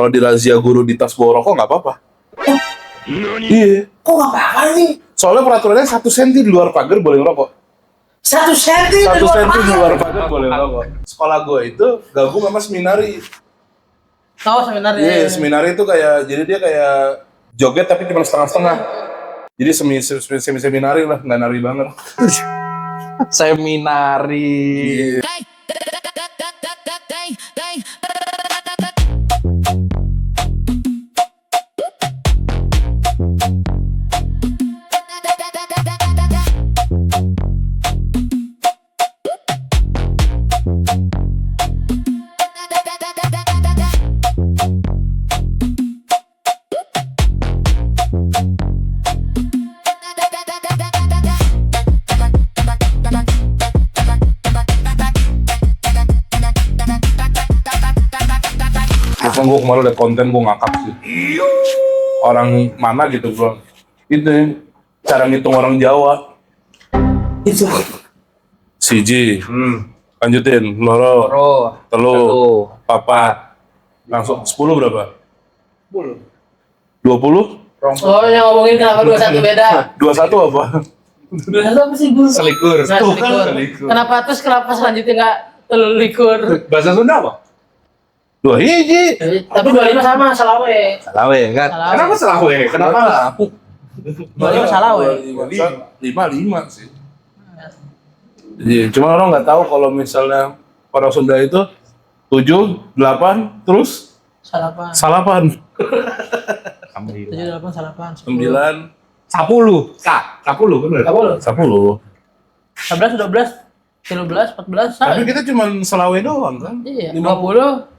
Kalau dirazia guru di tas bawa rokok nggak apa-apa. Iya. Kok nggak apa-apa nih? Soalnya peraturannya 1 senti di luar pagar boleh ngerokok. 1 senti 1 senti di luar pagar boleh ngerokok. Sekolah gue itu gabung sama seminari. Oh, seminar ya. Iya, seminari itu kayak, jadi dia kayak joget tapi cuma setengah-setengah. Jadi seminari lah, nggak nari banget. Seminari. Terus gue kemarin liat konten gue ngakak sih. Orang mana gitu bro? Itu cara ngitung orang Jawa. Itu. Siji, lanjutin, loro, telu, papat, langsung 10 berapa? 20? Oh, yang ngomongin kenapa 21 beda? 21 apa? 21 apa sih, Bu? Selikur. Nah, selikur. Kenapa selanjutnya nggak likur? Bahasa Sunda apa? 2 hiji. Tapi 25 sama, salawe. Salawe kan? Salawe. Kenapa salawe? Kenapa nggak aku? 25 salawe. 5 sih. Iya, cuma orang nggak tahu kalau misalnya orang Sunda itu 7, 8, terus Salapan. salapan. 7, 8, salapan. 9, 10. 10 bener. 10. 11, 12, 13, 14, Tapi kita cuma selawe doang kan? Iya, 20,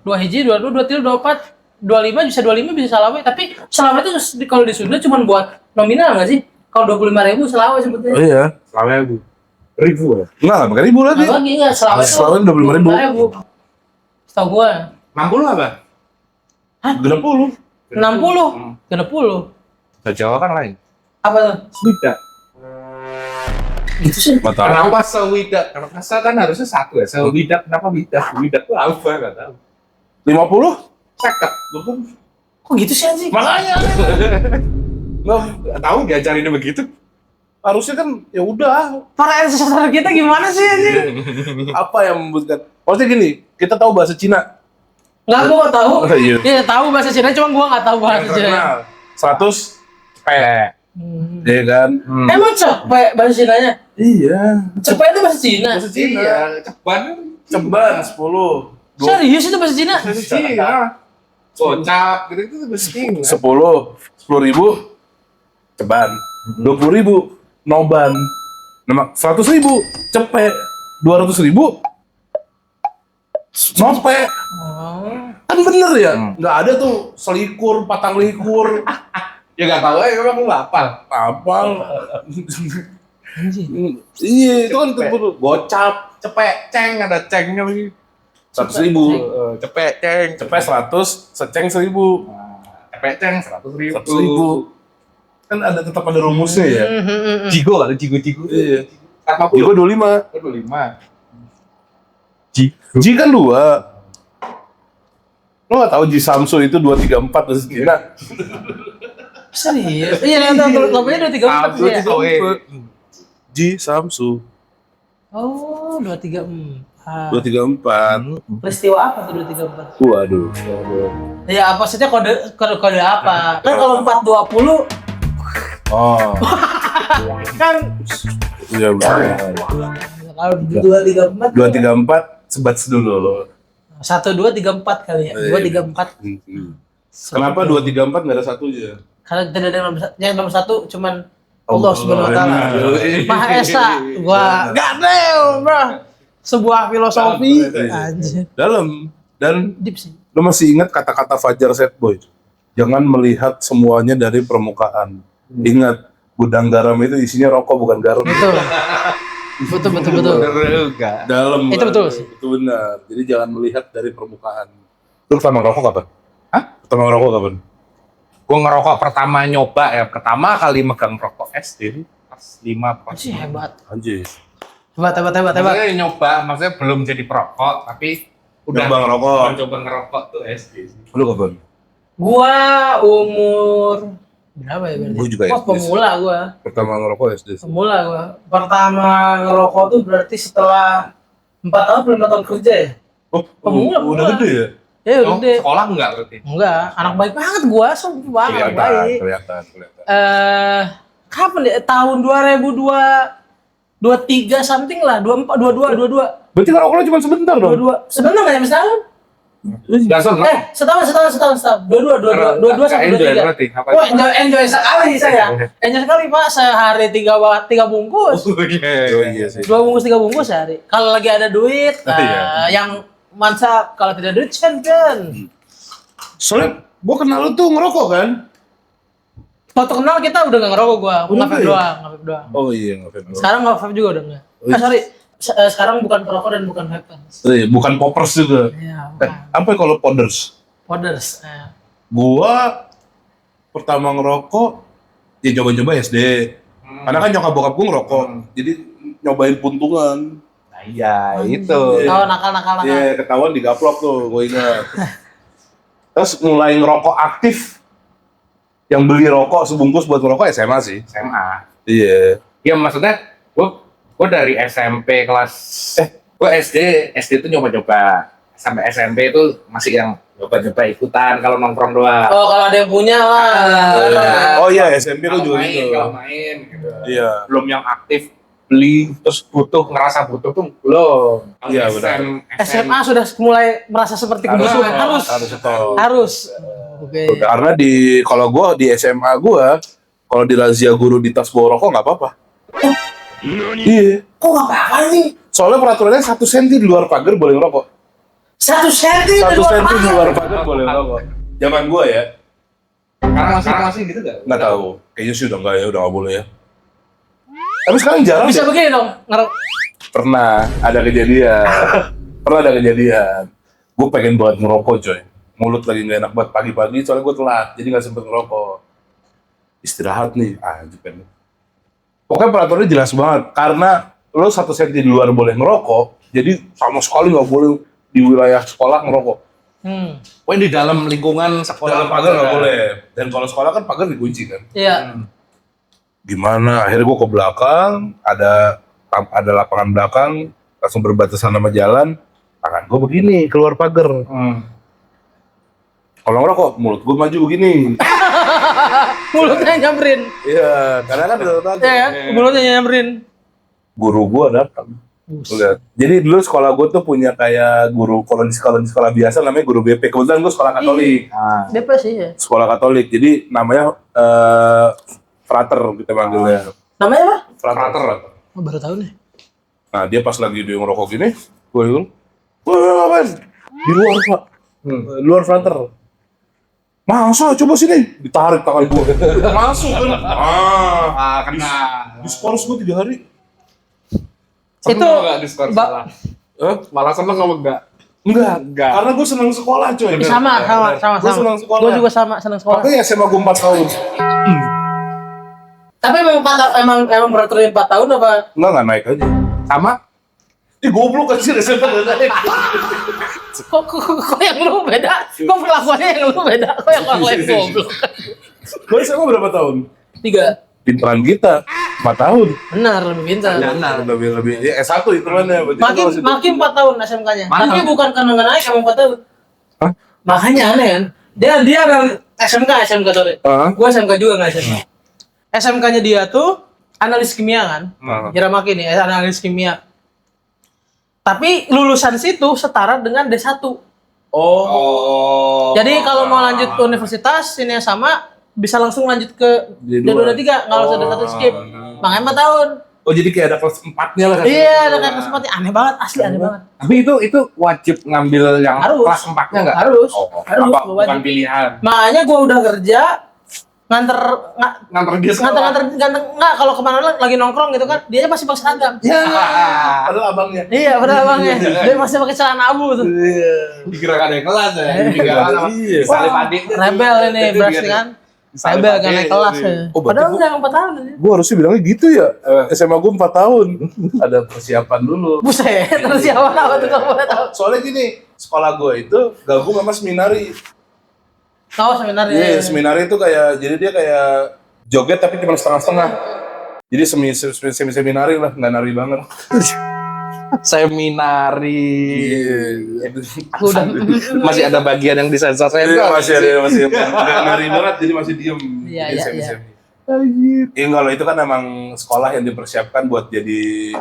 2 hiji, 22, 23, 24, 25 bisa salawe, tapi salawe itu kalau di Sunda cuma buat nominal nggak sih? Kalau 25.000 salawe sebetulnya. Oh iya. Salawe ribu ya? Enggak, pakai ribu lagi. Lagi nggak salawe itu. Salawe 25.000. Setahu gua 60 apa? 60. 60, 60. Bahasa Jawa kan lain. Apa tuh? Swida. Itu sih. Mata. Kenapa sewida? Karena kasa kan harusnya satu ya. Sewida kenapa bida? Wida tuh apa? Nggak tahu. 50? Seket. Kok gitu sih anjing? Makanya. Nggak tahu diajarinnya begitu. Harusnya kan ya udah. Para ancestor kita gimana sih anjing? Apa yang membutuhkan? Maksudnya gini, kita tahu bahasa Cina. Nggak, gua nggak tahu. Oh, iya. Iya tahu bahasa Cina, cuma gua nggak tahu bahasa Yang Cina. terkenal 100 cepet. Iya kan? Emang cepet bahasa Cinanya? Iya. Cepet itu bahasa Cina. Bahasa Cina. Iya, ceban. Ceban 10. Serius itu bahasa Cina? Iya. Gocap gitu itu bahasa Cina. 10.000 ceban. 20.000 noban. 100.000 cepet. 200.000 nope. Oh. Kan bener ya? Nggak ada tuh selikur, patang likur. Ya nggak tahu ya, memang aku nggak hafal. Apal. Anjing. Iya, itu kan itu Gocap, cepek, ceng, ada cengnya lagi. 100.000. Cepek, ceng, Cepet 100, seceng 1.000. cepek, ceng, 100.000. 100.000. Kan ada tetap ada rumusnya ya. Jigo ada jigo. Iya. Apa Jigo 25. 25. Ji kan 2. Lo nggak tahu Ji Samsu itu 234 bahasa Cina. Serius? Iya, namanya 234 sih ya? Ji Samsu Oh, 234. 234. Peristiwa apa tuh 234? Waduh. Ya, maksudnya kode apa? Kan kalau 420 Oh. kan Iya benar. kalau 234 234 sebat dulu lo. 1234 kali ya. 234. Kenapa 234 nggak ada satunya? Karena tidak ada yang nomor satu cuman Allah Subhanahu wa taala. Maha Esa. Gua gadel, bro. Sebuah filosofi anjir. Dalam dan Deep sih. lo masih ingat kata-kata Fajar Set Boy? Jangan melihat semuanya dari permukaan. Ingat, gudang garam itu isinya rokok bukan garam. Betul. Betul. Enggak. Dalam. Itu betul sih. Itu benar. Jadi jangan melihat dari permukaan. Lu pertama ngerokok kapan? Hah? Pertama ngerokok kapan? Gue ngerokok pertama nyoba ya, pertama kali megang rokok SD pas 5 pas. Anjir hebat. Anjir. Hebat. Maksudnya nyoba, maksudnya belum jadi perokok, tapi udah Nyoba ngerokok. coba ngerokok tuh SD sih. Lu kapan? Gua umur berapa ya berarti? Gua juga Wah, SD. pemula gua. Pertama ngerokok SD. Pemula gua. Pertama ngerokok tuh berarti setelah 4 tahun belum 4 tahun kerja ya? Oh, Pemula, udah pemula. gede ya? Ya Oh, udah. sekolah enggak berarti? Enggak, anak baik banget gua, sumpah anak baik. Kelihatan. Kapan ya? Tahun 2023 something lah, 24, 22. Berarti ngerokoknya cuma sebentar dong? 22. Sebenarnya nggak nyampe setahun. Enggak seneng. Setahun. 22 sampai Enjoy 23. berarti. Apa Wah, enjoy sekali saya. Enjoy sekali Pak, sehari 3 bungkus. Oh iya sih. 2 bungkus 3 bungkus sehari. Kalau lagi ada duit, Iya. yang mantap. Kalau tidak ada duit, champion. Soalnya gua kenal lu tuh ngerokok kan? Waktu kenal kita udah nggak ngerokok gua, Udah nge-vape nggak ya? doang. Oh iya, nge-vape doang. Sekarang nge-vape juga udah nggak. Oh, iya. Sorry, sekarang bukan perokok dan bukan vape. Iya, bukan poppers juga. Iya, Apa ya kalau podders? Podders. Gua pertama ngerokok ya coba-coba SD. Karena kan nyokap bokap gua ngerokok. Jadi nyobain puntungan. Nah, iya, itu. Oh, nakal. Iya, ketahuan digaplok tuh, gue ingat. Terus mulai ngerokok aktif. Yang beli rokok sebungkus buat ngerokok SMA sih. SMA. Iya. Iya, maksudnya gua dari SMP kelas gua SD itu nyoba-nyoba. Sampai SMP itu masih yang nyoba-nyoba ikutan kalau nongkrong doang. Oh, kalau ada yang punya lah. Oh iya, SMP lu Kalau juga main, gitu. kalau main gitu. Iya. Belum yang aktif beli terus ngerasa butuh tuh belum. Iya, benar. SMA sudah mulai merasa seperti kebutuhan. Harus. stop. Harus. Oke. Karena kalau gua di SMA gua, kalau di razia guru di tas bawa rokok nggak apa-apa. Iya. Kok nggak apa-apa nih? Soalnya peraturannya 1 senti di luar pagar boleh ngerokok. 1 senti 1 senti di luar pagar boleh ngerokok. Zaman gua ya, Sekarang masih gitu nggak? nggak tahu. Kayaknya sih udah nggak ya, udah nggak boleh ya. Tapi sekarang jarang Bisa deh. begini dong. Pernah ada kejadian. Gue pengen banget ngerokok coy. Mulut lagi nggak enak banget pagi-pagi soalnya gue telat, jadi nggak sempet ngerokok. Istirahat nih, kan. Pokoknya peraturannya jelas banget. Karena lo 1 senti di luar boleh ngerokok, jadi sama sekali nggak boleh di wilayah sekolah ngerokok. Pokoknya di dalam lingkungan sekolah. Dalam pagar nggak boleh. Dan kalau sekolah kan pagar dikunci kan. Iya. Gimana? Akhirnya gue ke belakang, ada lapangan belakang, langsung berbatasan sama jalan. Tangan gue begini, keluar pagar. Kalau ngerokok, mulut gue maju begini. Mulutnya nyamperin. Iya, karena kan udah tahu. Iya, mulutnya nyamperin. Guru gue datang. Lihat. Jadi dulu sekolah gue tuh punya kayak guru, kalau di sekolah biasa namanya guru BP. Kebetulan gue sekolah Katolik. DP sih ya. Sekolah Katolik, jadi namanya frater kita manggilnya. Namanya apa? Frater. Oh, baru tahu nih. Nah dia pas lagi dia ngerokok gini, gue bilang, "Wah, ngapain? Di luar pak, di luar frater." Masa coba sini, ditarik tangan gue, masuk kan? Kena. Diskors gue 3 hari. Itu nggak diskors Mbak- malah? Malah seneng kamu enggak? Enggak, Enggak. karena gue senang sekolah coy. sama. Gue senang sekolah. Gue juga senang sekolah. Makanya SMA gue 4 tahun. Tapi emang peraturan 4 tahun apa? Enggak naik aja. Sama? Ih goblok aja SMA nggak naik. Kok yang lu beda? Kok perlakuannya yang lu beda? Kok yang orang lain goblok? Gue SMA berapa tahun? 3. Pinteran kita 4 tahun. Benar, lebih pintar. Lebih ya S1 hitungannya. berarti Makin kita masih- makin 4 tahun SMK-nya. Mana? Tapi bukan karena nggak naik, emang 4 tahun. Hah? Makanya aneh kan? Dia ada SMK sorry. Gua SMK juga nggak SMK. SMK-nya dia tuh analis kimia kan? Kira makin nih, analis kimia. Tapi lulusan situ setara dengan D1. Oh. Jadi kalau mau lanjut ke universitas ini yang sama bisa langsung lanjut ke D2. D3 nggak usah D1 skip. Makanya 4 tahun. Oh jadi kayak ada kelas 4-nya lah kan? Iya, ada kayak kesempatan aneh banget, asli aneh banget. Tapi itu wajib ngambil yang Harus. kelas 4-nya enggak? Harus. Harus. Gua Bukan wajib. pilihan. Makanya gua udah kerja nganter Nganter dia sekolah. nggak kalau kemana lagi nongkrong gitu kan dia masih pakai seragam. Ya. Padahal abangnya. Iya, padahal abangnya dia masih pakai celana abu tuh. Dikira ada yang kelas ya. Dikira sama Iya. salib adik. Rebel ini berarti kan. Rebel kan naik kelas ya. Oh, berarti Padahal gua- udah 4 tahun aja. Gue harusnya bilangnya gitu ya. SMA gue 4 tahun. Ada persiapan dulu. Buset, terus siapa tahu tuh kamu boleh tahu. Soalnya gini, sekolah gue itu gabung sama seminari. Oh, seminar ya. Iya, seminar itu kayak, jadi dia kayak joget tapi cuma setengah-setengah. Jadi seminari lah, nggak nari banget. Seminari. Iya. Udah. Masih ada bagian yang disensor Iya, masih nggak nari banget, jadi masih diem. Iya, Jadi iya, semi-semi. Iya, kalau itu kan emang sekolah yang dipersiapkan buat jadi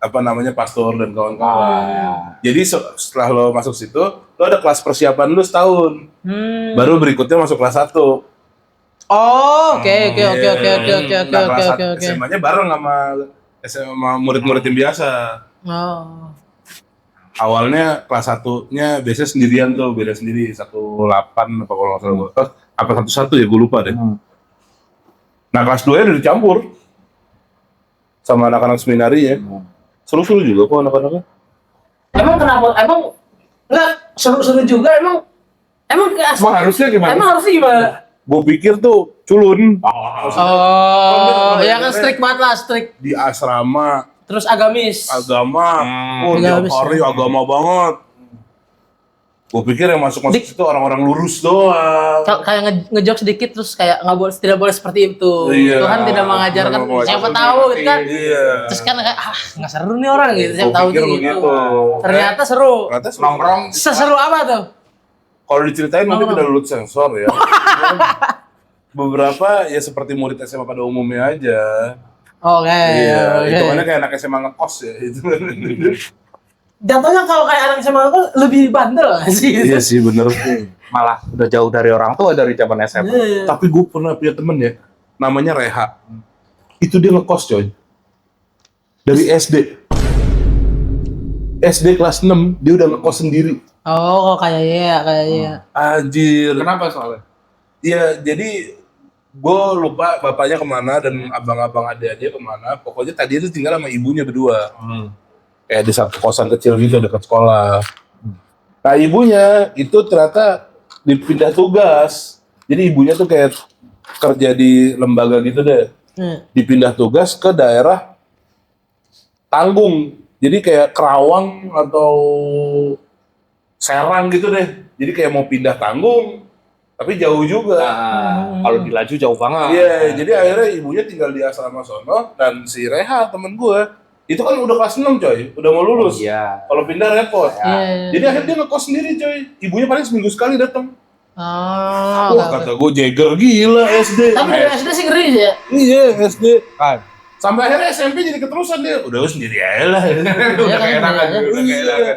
apa namanya pastor dan kawan-kawan. Jadi setelah lo masuk situ, lo ada kelas persiapan lo setahun. Baru berikutnya masuk kelas 1. Oh, oke. Nah, kelas SMA-nya bareng sama SMA murid-murid yang biasa. Oh. Awalnya kelas 1-nya biasanya sendirian tuh, beda sendiri, 18 apa kalau nggak salah gua. Apa 11 ya, gue lupa deh. Nah, kelas 2-nya udah dicampur sama anak-anak seminari ya. Seru-seru juga kok anak-anaknya. Emang kenapa? Emang enggak seru-seru juga emang kayak Emang harusnya gimana? Emang harusnya gimana? Gue pikir tuh culun. Oh, ya kan strict banget lah, strict. Di asrama, Terus agamis. agama, tiap Agamis. hari agama banget. Gue pikir yang masuk itu orang-orang lurus doang. Kayak ngejok sedikit terus kayak tidak boleh seperti itu. Iya. Tuhan tidak mengajarkan. Siapa tahu gitu kan. Iya. Terus kan kayak nggak seru nih orang gitu. Siapa Gua tahu pikir gitu. begitu. Ternyata seru. Ternyata Nongkrong. Seseru apa tuh? kalau diceritain mungkin udah lulus sensor ya. Beberapa ya seperti murid SMA pada umumnya aja. Oke. Iya, itu kan kayak anak SMA ngekos ya itu. Jatuhnya kalau kayak anak SMA aku lebih bandel nggak sih? Iya sih bener. Malah udah jauh dari orang tua dari zaman SMA. Iya. Tapi gue pernah punya temen ya, namanya Reha. Itu dia ngekos coy. Dari SD. SD kelas 6 dia udah ngekos sendiri. Oh, kayaknya. Anjir. Kenapa soalnya? Iya, jadi gue lupa bapaknya kemana dan abang-abang adik-adik kemana. Pokoknya tadi itu tinggal sama ibunya berdua. Kayak di satu kosan kecil gitu dekat sekolah. Nah ibunya itu ternyata dipindah tugas. Jadi ibunya tuh kayak kerja di lembaga gitu deh. Dipindah tugas ke daerah Tanggung. Jadi kayak Kerawang atau Serang gitu deh. Jadi kayak mau pindah Tanggung, tapi jauh juga. Kalau dilaju jauh banget. Iya, jadi akhirnya ibunya tinggal di asrama sono dan si Reha temen gue itu kan udah kelas 6 coy, udah mau lulus. Iya. Kalau pindah repot. Iya. Jadi akhirnya dia ngekos sendiri coy. Ibunya paling seminggu sekali datang. Oh. Wah kata gue Jagger gila SD. Tapi dari SD sih ngeri ya. Iya SD. Kan. Sampai akhirnya SMP jadi keterusan dia. Udah sendiri aja lah. Udah kayak enakan. Udah kayak enakan.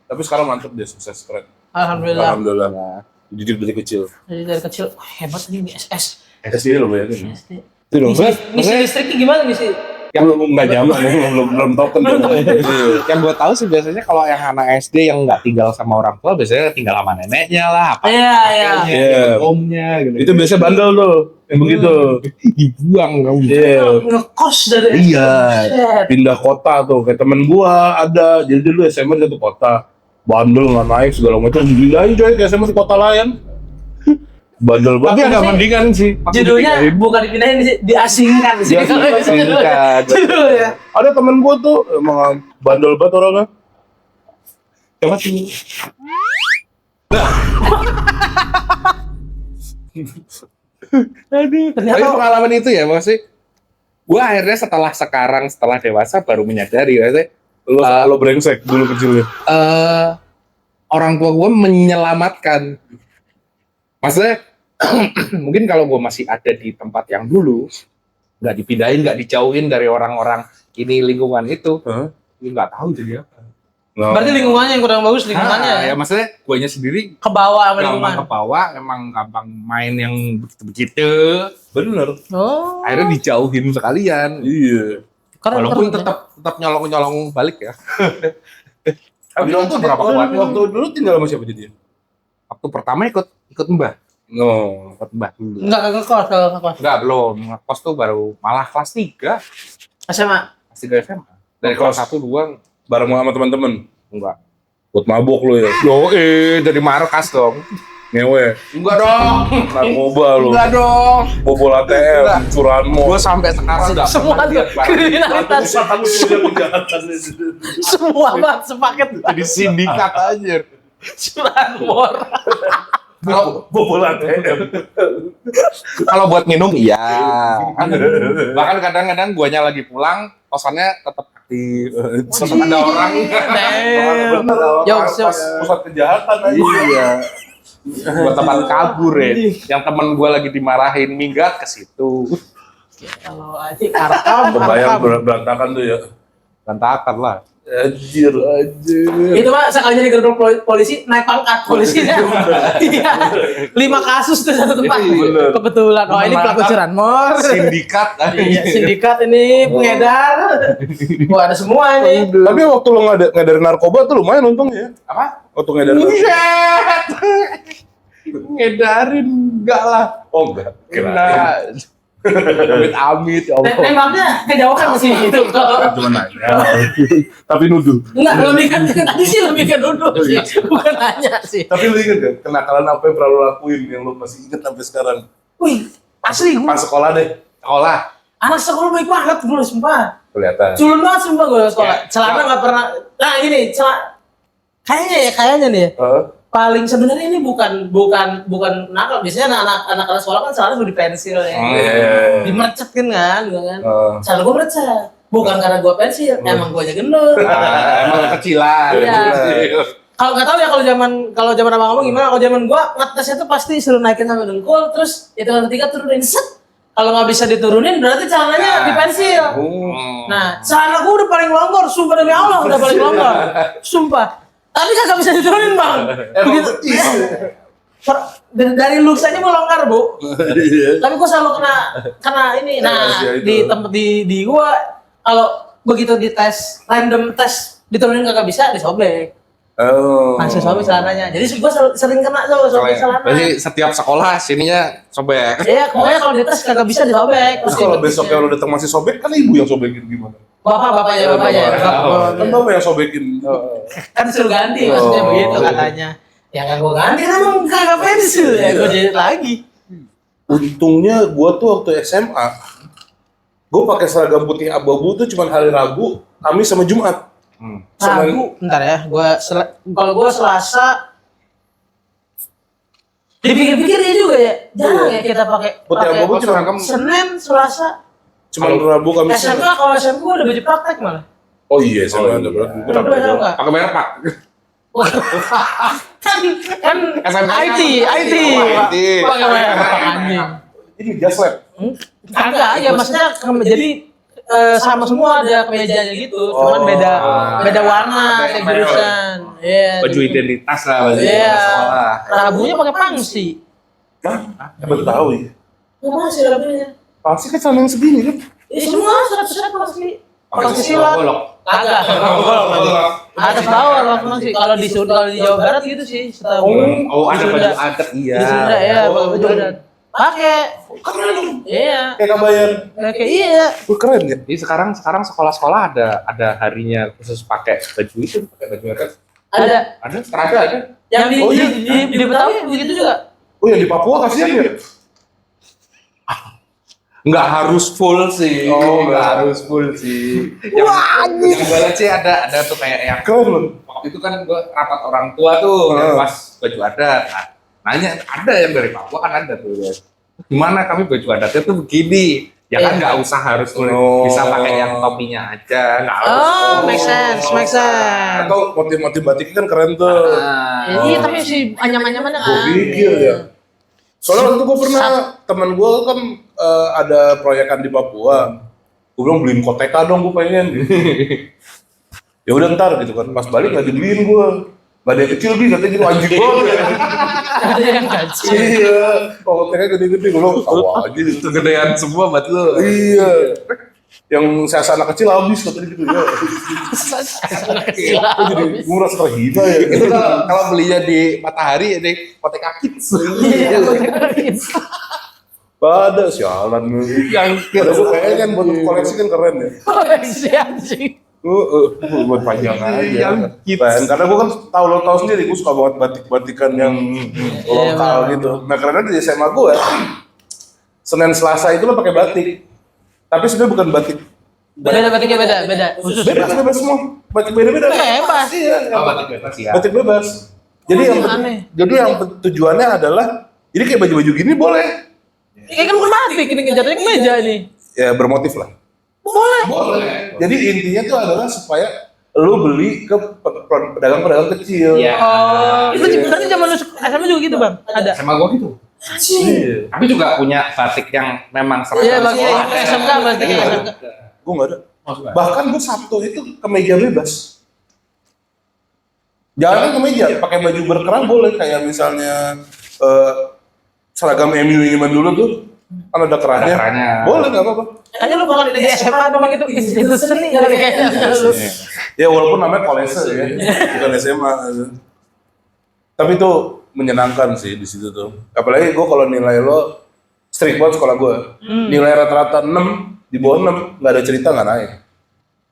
Tapi sekarang mantep dia, sukses keren. Alhamdulillah. Alhamdulillah. Dididik dari kecil. Jadi dari kecil wah, hebat ini SS. SD lo bayangin. SD. Itu dong. Misi listriknya gimana misi? Yang nggak zaman ya, belum token. Yang gue tahu sih biasanya kalau yang anak SD yang nggak tinggal sama orang tua biasanya tinggal sama neneknya lah, apa Iya. Iya. omnya gitu. Itu biasanya bandel tuh, yang begitu. Dibuang dong. Iya. Ngekos dari Iya. Shit. Pindah kota tuh, kayak temen gua ada. Jadi dulu SMA di satu kota, bandel nggak naik segala macam. Dibilain coy, kayak SMA di kota lain. Bandel Tapi banget. agak mendingan sih. Judulnya bukan dipindahin sih, diasingkan sih. Diasingkan. Judulnya. Ada temen gua tuh emang bandel banget orangnya. Coba sih. Aduh. Ternyata- Tapi pengalaman itu ya maksudnya. Gue akhirnya setelah dewasa baru menyadari maksudnya Lo brengsek dulu kecilnya. orang tua gue menyelamatkan. Maksudnya mungkin kalau gue masih ada di tempat yang dulu, nggak dipindahin, nggak dijauhin dari orang-orang ini lingkungan itu, Hah? gue nggak tahu jadi apa. Berarti lingkungannya yang kurang bagus lingkungannya Ya maksudnya guanya sendiri ke bawah sama gampang lingkungan. ke bawah, emang gampang main yang begitu-begitu. Bener. Oh. Akhirnya dijauhin sekalian. Iya. Keren, Walaupun keren, ya. tetap nyolong balik ya. Tapi Itu berapa kuat? Waktu dulu tinggal sama siapa jadi? Waktu pertama ikut mbah. No. Ikut mbah dulu. Enggak ngekos. Enggak, belum. Ngekos tuh baru malah kelas 3. SMA. Kelas 3 SMA. Dari kelas 1 2 Bareng sama teman-teman. enggak. Buat mabok lo ya. Yo, dari markas dong. Ngewe. Enggak dong. Narkoba lo. Enggak dong. Bobol ATM, curanmor. Gua sampai sekarang enggak Semua tuh kriminalitas. kejahatan Semua banget sepaket. di sindikat anjir. Curanmor. bobol ATM. Kalau buat minum iya. Bahkan kadang-kadang guanya lagi pulang, kosannya tetap aktif. Tetap ada orang. Jokes. Pusat kejahatan aja. Iya. Buat tempat kabur ya. Yang temen gua lagi dimarahin minggat ke situ. Kalau aja karakam. Kebayang berantakan tuh ya. Berantakan lah. Anjir. Itu mah sekalinya digerbek polisi naik pangkat polisinya. Iya. 5 kasus tuh satu tempat. Bener. Kebetulan. Oh ini pelaku curanmor. Sindikat. Iya, sindikat ini pengedar. Wah ada semua ini. Tapi waktu lo ngadarin narkoba tuh lumayan untungnya. Apa? Waktu ngadarin narkoba. Buset. Ngedarin enggak lah. Oh enggak. Kira. Amit-amit ya Allah. Nembaknya kejauhan sih itu. Cuma nanya. Tapi nuduh. Enggak, lebih kan tadi sih lebih kan duduk sih. Bukan nanya sih. Tapi lu inget gak kenakalan apa yang pernah lu lakuin yang lu masih inget sampai sekarang? Wih, asli gue. Pas sekolah deh. Sekolah. Anak sekolah baik banget dulu sumpah. Kelihatan. Culun banget sumpah gue sekolah. Ya. Celana nggak pernah. Nah gini, kayaknya nih ya. Paling sebenarnya ini bukan nakal. Biasanya anak-anak sekolah kan celana udah dipensil ya. Dimercet kan gitu kan. Celana gue mercet. Bukan karena gue pensil, emang gue aja gendut. Emang kecilan. Iya. Kalau nggak tahu ya kalau zaman abang-abang gimana? Kalau zaman gue ngetesnya tuh pasti suruh naikin sampai dengkul, terus itu yang ketiga turunin set. Kalau nggak bisa diturunin berarti celananya dipensil. Nah, celana gue udah paling longgar, sumpah demi Allah udah paling longgar, sumpah. Tapi kagak bisa diturunin bang. Begitu. Dari looks aja mau longgar bu. Tapi gue selalu kena ini. Nah di tempat di gue kalau begitu dites random tes diturunin kagak bisa disobek. Langsung sobek celananya. Jadi gue sering kena sobek celana. Berarti setiap sekolah sininya sobek. Iya, pokoknya kalau dites kagak bisa disobek. Terus kalau besoknya lu datang masih sobek, kan ibu yang sobekin gimana? Bapaknya. Kan bapak yang sobekin. Kan suruh ganti maksudnya begitu katanya. Ya kan gue ganti emang kagak pensil ya gue jahit lagi. Untungnya gue tuh waktu SMA, gue pakai seragam putih abu-abu tuh cuma hari Rabu, Kamis sama Jumat. Rabu, bentar ya, kalau gue Selasa. Dipikir-pikir ya juga ya, jarang ya kita pakai Putih abu-abu cuma Senin, Selasa. Cuma Rabu, Kamis. SMK kalau SMK gue udah baju praktek malah. Oh iya, SMA ada berarti. Udah enggak? Pakai merek Pak. kan SMK IT. Pakai merek anjing. Ini gas lab. Kagak ya maksudnya jadi sama semua ada kemejanya gitu, cuman beda warna kayak jurusan. Iya. Baju identitas lah baju Iya. sekolah. Rabunya pakai pangsi. Hah? Baru tahu ya. Mana sih rabunya? Pasti kan sama yang segini kan? Semua 100% pangsi. Pangsi silat. Kagak. Ada bawah pangsi. Kalau di Jawa Barat gitu sih, setahu. Oh, ada baju adat iya. Di Sunda ya, baju adat. Pakai. Iya. Kayak kabayan. Kayak iya. Keren ya? Jadi sekarang sekolah-sekolah ada harinya khusus pakai baju itu, pakai baju adat. Ada. Seragam ada. Yang di Betawi begitu juga. Oh yang di Papua kasihan ya? Nggak harus full sih. Nggak harus full sih. Yang gue lihat sih ada tuh kayak yang Keren loh. waktu itu kan gue rapat orang tua tuh yang pas baju adat. Nah, nanya ada yang dari Papua kan ada tuh. Gimana kami baju adatnya tuh begini. Ya kan nggak usah harus bisa pakai yang topinya aja. Nggak harus. Make sense. Atau motif-motif batik kan keren tuh. Iya, tapi si anyam-anyamannya Gue kan. pikir ya. Soalnya waktu gue pernah, teman gue kan ada proyekan di Papua. Gue bilang beliin koteka dong, gue pengen. Ya udah ntar gitu kan, pas balik nggak dibeliin gue. Gak ada yang kecil bi, katanya gitu anjing banget. Ada yang kecil. Iya, koteka gede-gede, gue bilang tahu aja gitu. Kegedean semua buat lu. Iya. Yang saya anak kecil habis katanya gitu ya. Kecil. Jadi murah terhina ya. Itu kalau belinya di Matahari ada Koteka Kids. Iya, Ada sialan lu. Yang ada gue pengen buat koleksi kan keren ya. koleksi anjing. Buat panjang aja. Yang kids. Pengen, karena gue kan tahu sendiri, gue suka banget batik-batikan yang lokal gitu. Nah karena di SMA gue, Senin Selasa itu lo pakai batik. Tapi sebenarnya bukan batik. Batiknya beda. Khusus. Bebas semua. Batik beda-beda. Bebas. Iya. Oh, batik bebas ya. Batik bebas. Jadi yang aneh. tujuannya adalah ini kayak baju-baju gini boleh. Kayak kan bukan batik, ini jatuhnya ke meja nih. Ya bermotif lah. Boleh. Jadi intinya tuh adalah supaya lu beli ke pedagang-pedagang kecil. Iya. Itu berarti zaman lu SMA juga gitu bang? Ada? Sama gua gitu. Iya. Tapi juga punya batik yang memang Iya seragam bang, sekolah. SMK batik Iya. SMK. Gue nggak ada. Bahkan gue Sabtu itu kemeja bebas. Jangan kemeja, pakai baju berkerah boleh kayak misalnya seragam MU zaman dulu tuh kan ada kerahnya. Ada kerahnya. Boleh nggak apa-apa. Kayaknya lu bakal di SMA memang itu institut seni kali kayaknya lu. Ya walaupun namanya kolese ya, bukan SMA. Tapi itu menyenangkan sih di situ tuh. Apalagi gue kalau nilai lo strict banget sekolah gue. Nilai rata-rata 6 di bawah 6 nggak ada cerita nggak naik.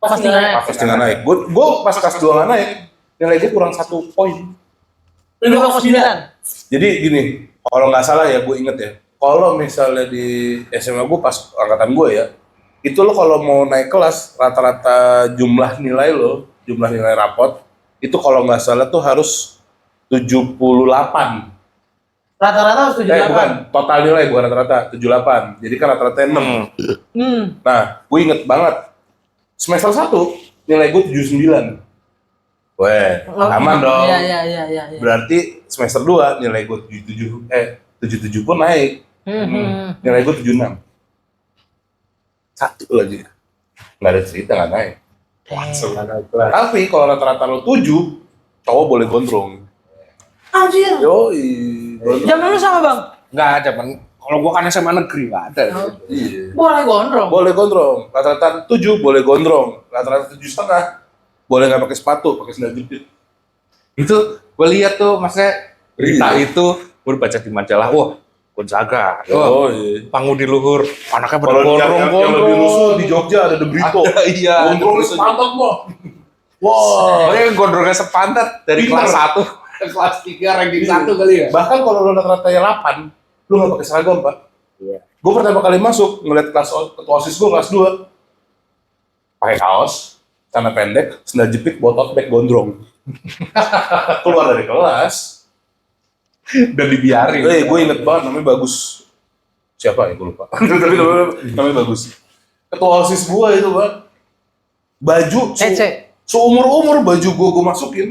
Pasti naik. Pasti nggak naik. Gue pas kelas 2 nggak naik. Nilai gue kurang 1 poin. Lu 2,9. Jadi gini, kalau nggak salah ya gue inget ya. Kalau misalnya di SMA gue pas angkatan gue ya, itu lo kalau mau naik kelas rata-rata jumlah nilai lo, jumlah nilai rapot itu kalau nggak salah tuh harus 78. Rata-rata harus Bukan 78. total nilai bukan rata-rata 78. Jadi kan rata-rata 6. Nah, gue inget banget semester 1 nilai gue 79. Weh, aman dong. Iya. Berarti semester 2 nilai gue 77 pun naik. Nilai gue 76. Satu lagi. Nggak ada cerita, nggak naik. Langsung nggak naik kelas. Tapi kalau rata-rata lo 7, cowok boleh gondrong. Anjir. Yoi, gondrong. Jam lu sama bang? Nggak ada, Bang. Kalau gua kan SMA negeri nggak ada. Iya. Boleh gondrong. Boleh gondrong. Rata-rata 7 boleh gondrong. Rata-rata 7,5 boleh nggak pakai sepatu, pakai sandal jepit. Itu gua lihat tuh, maksudnya berita Iya. itu gua baca di majalah. Wah, Gonzaga. Oh iya. Pangudi luhur. Anaknya pada Kalau yang lebih gondrong-gondrong. rusuh di Jogja ada The Brito. Iya. Gondrong sepantat mah. Wah. Pokoknya gondrongnya sepantat dari Pinter. kelas 1 ke kelas 3 ranking 1 kali ya. Bahkan kalau lo rata-ratanya 8, lu nggak pakai seragam, Pak. Iya. Gue pertama kali masuk ngeliat ketua OSIS gue kelas 2 pakai kaos, celana pendek, sandal jepit, botot bag gondrong. Keluar dari kelas. Dan dibiarin. Gue inget banget namanya Bagus. Siapa ya gue lupa. Tapi namanya Bagus. Ketua OSIS gue itu, Pak. Baju seumur-umur baju gue masukin.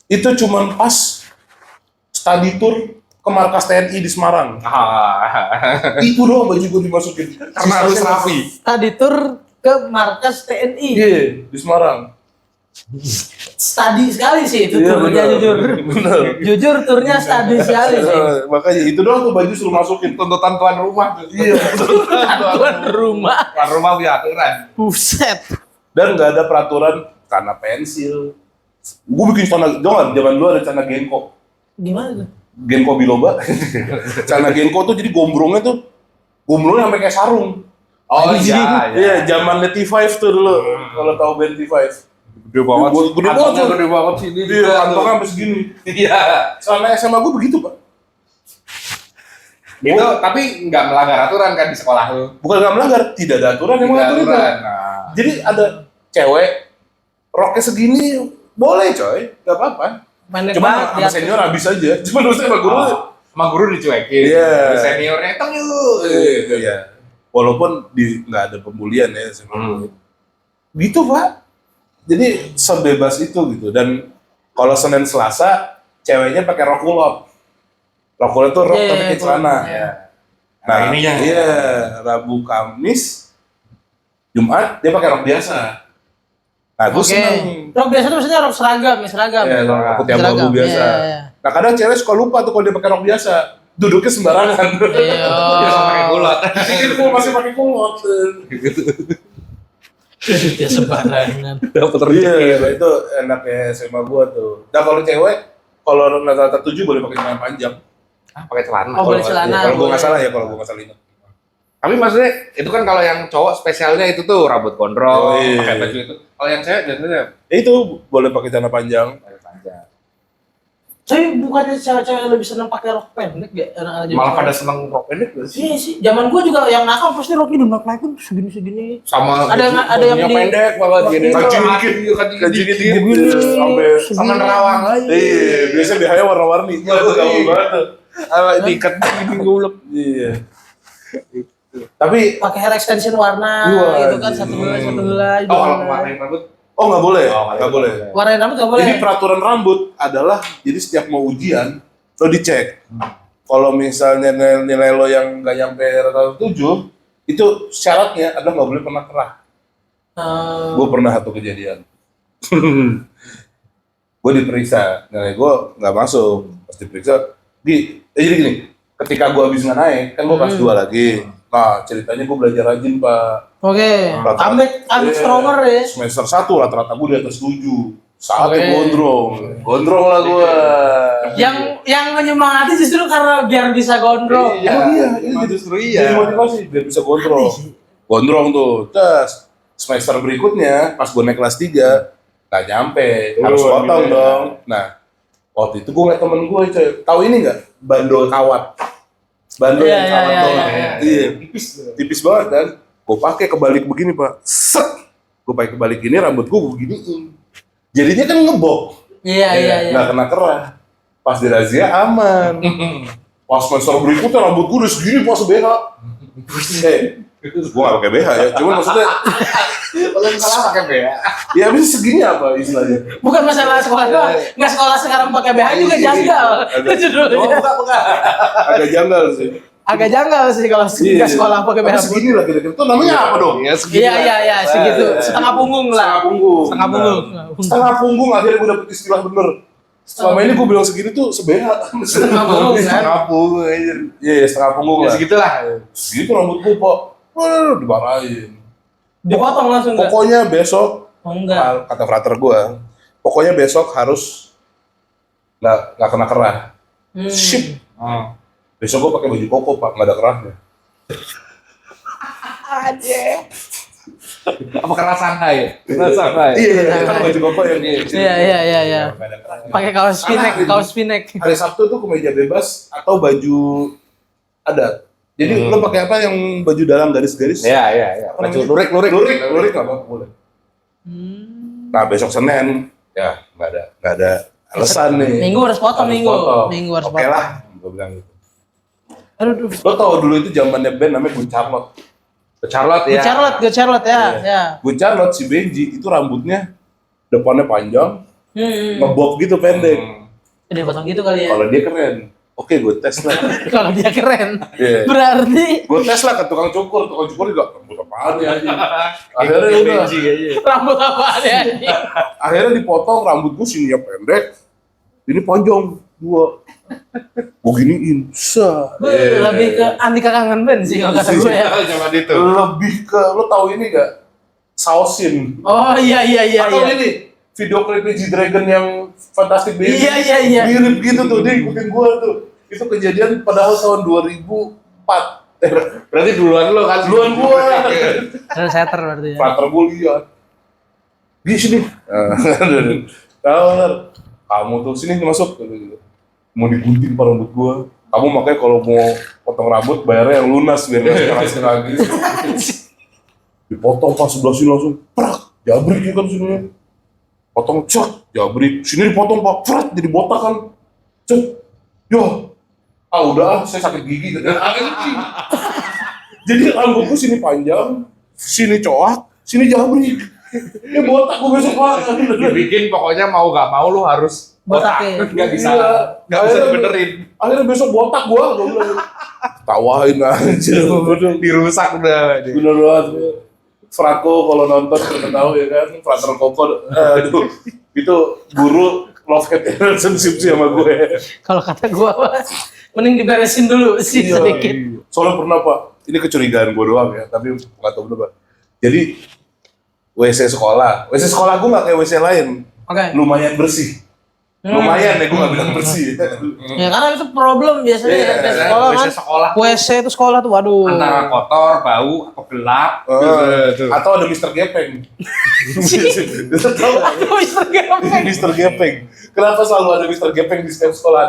Itu cuman pas study tour ke markas TNI di Semarang. Itu doang baju gue dimasukin. Karena harus rapi. Tadi tur ke markas TNI. Iya, di Semarang. Study sekali sih itu Iya, turnya benar. jujur. Benar. Jujur turnya study sekali sih. Makanya itu doang tuh baju suruh masukin. Tuntutan tuan rumah. Iya. Tuan rumah. Tuan rumah punya aturan. Buset. Dan nggak ada peraturan celana pensil. Gue bikin celana, jangan zaman dulu ada celana genko. Gimana tuh? Genko biloba. Celana genko tuh jadi gombrongnya sampai kayak sarung. Oh Jadi, iya, zaman T5 tuh dulu. Kalau tahu band T5. Gede banget. Gede banget tuh. Gede banget sini. Iya, kantongnya sampai segini. Iya. Celana SMA gue begitu, Pak. Itu tapi nggak melanggar aturan kan di sekolah lu. Bukan nggak melanggar, tidak ada aturan yang mengatur itu. Nah. Jadi ada cewek roknya segini boleh coy, nggak apa-apa. Pendek Cuma banget sama dia. senior habis aja. Cuma dosen sama guru. Sama guru dicuekin. Iya. Seniornya hitam yuk. Iya. Walaupun nggak ada pembulian ya sebenarnya. Gitu Pak. Jadi sebebas itu gitu. Dan kalau Senin Selasa ceweknya pakai rok kulot. Rok kulot tuh rok tapi pakai celana. Iya. Nah ini yang iya, Rabu Kamis Jumat dia pakai rok biasa. Nah, gue seneng. Rok biasa tuh maksudnya rok seragam, ya seragam. Ya, rok putih Seragam, abu-abu biasa. iya. Nah, kadang cewek suka lupa tuh kalau dia pakai rok biasa. Duduknya sembarangan. Iya. Dia pakai kulot. Jadi gue masih pakai kulot. Dia sembarangan. Dapat Iya, itu enaknya SMA gua tuh. Nah, kalau cewek, kalau rata-rata 7 boleh pakai celana panjang. Pakai celana. Oh, boleh celana. Kalau gua nggak boleh. salah ya, kalau gua nggak salah ingat. Tapi maksudnya itu kan kalau yang cowok spesialnya itu tuh rambut gondrong, Oh, iya. pakai baju itu. Kalau yang cewek biasanya Itu boleh pakai celana panjang. pakai panjang. Tapi bukannya cewek-cewek lebih seneng pakai rok pendek ya? Anak-anak Malah zaman pada seneng rok pendek gak sih? Iya sih, zaman gua juga yang nakal pasti roknya naik pun segini-segini. Sama Ada yang bajunya di- pendek banget gini. Kancing dikit, kancing dikit, sampai Sama nerawang aja. iya, biasanya BH-nya warna-warni. Iya, tuh gaul banget tuh. Diikat gini gulep. Iya. Tapi Pakai hair extension warna Wah, gitu kan, satu helai. Oh, kalau warnain rambut. nggak boleh, Oh, nggak boleh. Warna rambut nggak boleh. Jadi peraturan rambut adalah jadi setiap mau ujian lo dicek. Kalau misalnya nilai lo yang nggak nyampe rata-rata 7, itu syaratnya adalah nggak boleh pernah kerah. Gue pernah satu kejadian. Gue diperiksa, nilai gue nggak masuk. Pas diperiksa, jadi gini, ketika gue habis nggak naik, kan gue kelas 2 lagi. Nah, ceritanya gue belajar rajin, Pak. Oke, ambek stronger ya. Semester 1 rata-rata gue di atas 7. Saatnya Oke. gondrong lah gue. Yang menyemangati justru karena biar bisa gondrong. Iya, ini Justru jadi iya. motivasi biar bisa gondrong. Gondrong tuh. Terus semester berikutnya pas gue naik kelas 3 nggak nyampe, harus potong iya. dong. Nah, waktu itu gue ngeliat temen gue, coy. Tahu ini nggak? Bandol kawat. Bandol Iya, yang kawat iya, tuh. iya, Iya, tipis banget kan. Gue pakai kebalik begini, Pak. Set. Gue pakai kebalik gini, rambut gue beginiin. Jadinya kan ngebok. Iya. Nggak kena kerah. Pas di razia aman. Pas semester berikutnya rambut gue udah segini pas BH. Gue gak pakai BH ya, cuman maksudnya Kalau salah pakai bea. ya bisa segini apa istilahnya? Bukan masalah sekolah doang. Nggak sekolah sekarang pakai BH juga janggal. Itu judulnya. Agak janggal sih. Agak janggal sih kalau nggak sekolah pakai BH. Tapi segini lah kira-kira. Itu namanya apa dong? Ya segini. Iya, segitu. Setengah punggung lah. Setengah punggung. Setengah punggung. Nah, setengah punggung akhirnya gue dapet istilah bener. Selama ini gue bilang segini tuh sebeha. Setengah punggung kan. Setengah punggung aja. Iya, setengah punggung Ya lah. segitulah. Segitu rambut gue, Pak. Dimarahin. Dipotong langsung nggak? Pokoknya besok, Oh enggak. kata frater gue, pokoknya besok harus nggak kena kerah. Sip. Oh. Besok gue pakai baju koko, Pak, nggak ada kerahnya. Apa karena Shanghai? Karena Shanghai. Iya, kan baju koko yang Iya. Pakai kaos pinek. Hari Sabtu tuh kemeja bebas atau baju adat. Jadi lo pakai apa yang baju dalam garis-garis? Iya. Baju lurik. Lurik nggak apa boleh. Nah besok Senin ya nggak ada alasan nih. Minggu harus potong Harus minggu. potong. Minggu harus Oke potong. lah, gue bilang gitu. Aduh. Lo tau dulu itu zamannya band namanya Good Charlotte. Charlotte ya. Good Charlotte ya. Ya. Good Charlotte si Benji itu rambutnya depannya panjang, Hmm. ngebob gitu pendek. Udah potong gitu kali ya. Kalau dia keren. Oke, gue tes lah. Kalau dia keren. Iya. Berarti Gue tes lah ke tukang cukur juga rambut apaan ya anjing. Akhirnya udah, rambut apaan ya? akhirnya dipotong rambut gue sininya pendek, ini panjang dua. Gue giniin, Lebih ke anti kangen band sih kalau kata gue ya. Zaman itu. lebih ke lo tahu ini gak? Sausin. Oh iya. Atau ini video klipnya G-Dragon yang Fantastic Baby. Iya. Mirip gitu tuh, dia ikutin gue tuh. Itu kejadian padahal tahun 2004. Berarti duluan lo kan. Duluan gue. Setter berarti ya. Frater gue lihat. Di sini. Tahu, kamu tuh sini masuk. Mau digunting pak rambut gue. Kamu makanya kalau mau potong rambut bayarnya yang lunas biar nggak setengah-setengah gitu. Dipotong pas sebelah sini langsung prak, jabrik ya kan sini. Potong cek, jabrik. Sini dipotong pak, prak, jadi botak kan. Cek, yo. Udah, saya sakit gigi. Jadi rambutku sini panjang, sini coak, sini jabrik. Ini botak gue besok pak. Dibikin pokoknya mau gak mau lu harus Botakin. Nggak bisa. Iya. Nggak bisa dibenerin. Akhirnya besok botak gue bilang. Tawain aja. Dirusak udah. Bener banget. Frako kalau nonton kita tahu ya kan, Frater Koko, aduh, itu guru love hate relationship sih sama gue. Kalau kata gue mending diberesin dulu sih Iya. sedikit. Soalnya pernah pak, ini kecurigaan gue doang ya, tapi nggak tahu bener pak. Jadi WC sekolah gue nggak kayak WC lain, Oke. lumayan bersih. Lumayan ya, gue gak bilang bersih. Ya karena itu problem biasanya Iya, di sekolah kan. sekolah WC itu sekolah tuh waduh. antara kotor, bau, atau gelap. Atau ada Mister Gepeng. Itu tau gak? Mister Gepeng. Mister Gepeng. Kenapa selalu ada Mister Gepeng di setiap sekolah?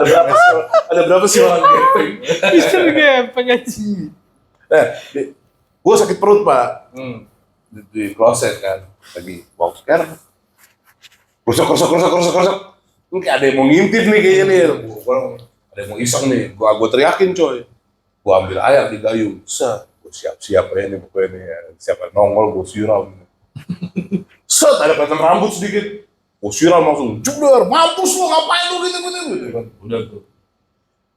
Ada berapa sih orang Gepeng? Mister Gepeng aja. Gue sakit perut, Pak. Di kloset kan. Lagi boker. Krusuk. Ini ada yang mau ngintip nih kayaknya nih. Ada yang mau iseng nih. Gue teriakin coy. Gue ambil air di gayung. Gue siap-siap ya nih pokoknya nih. Siapa nongol gue siram. Set ada kelihatan rambut sedikit. Gue siram langsung. Judar, mampus lu ngapain lu gitu. Udah tuh.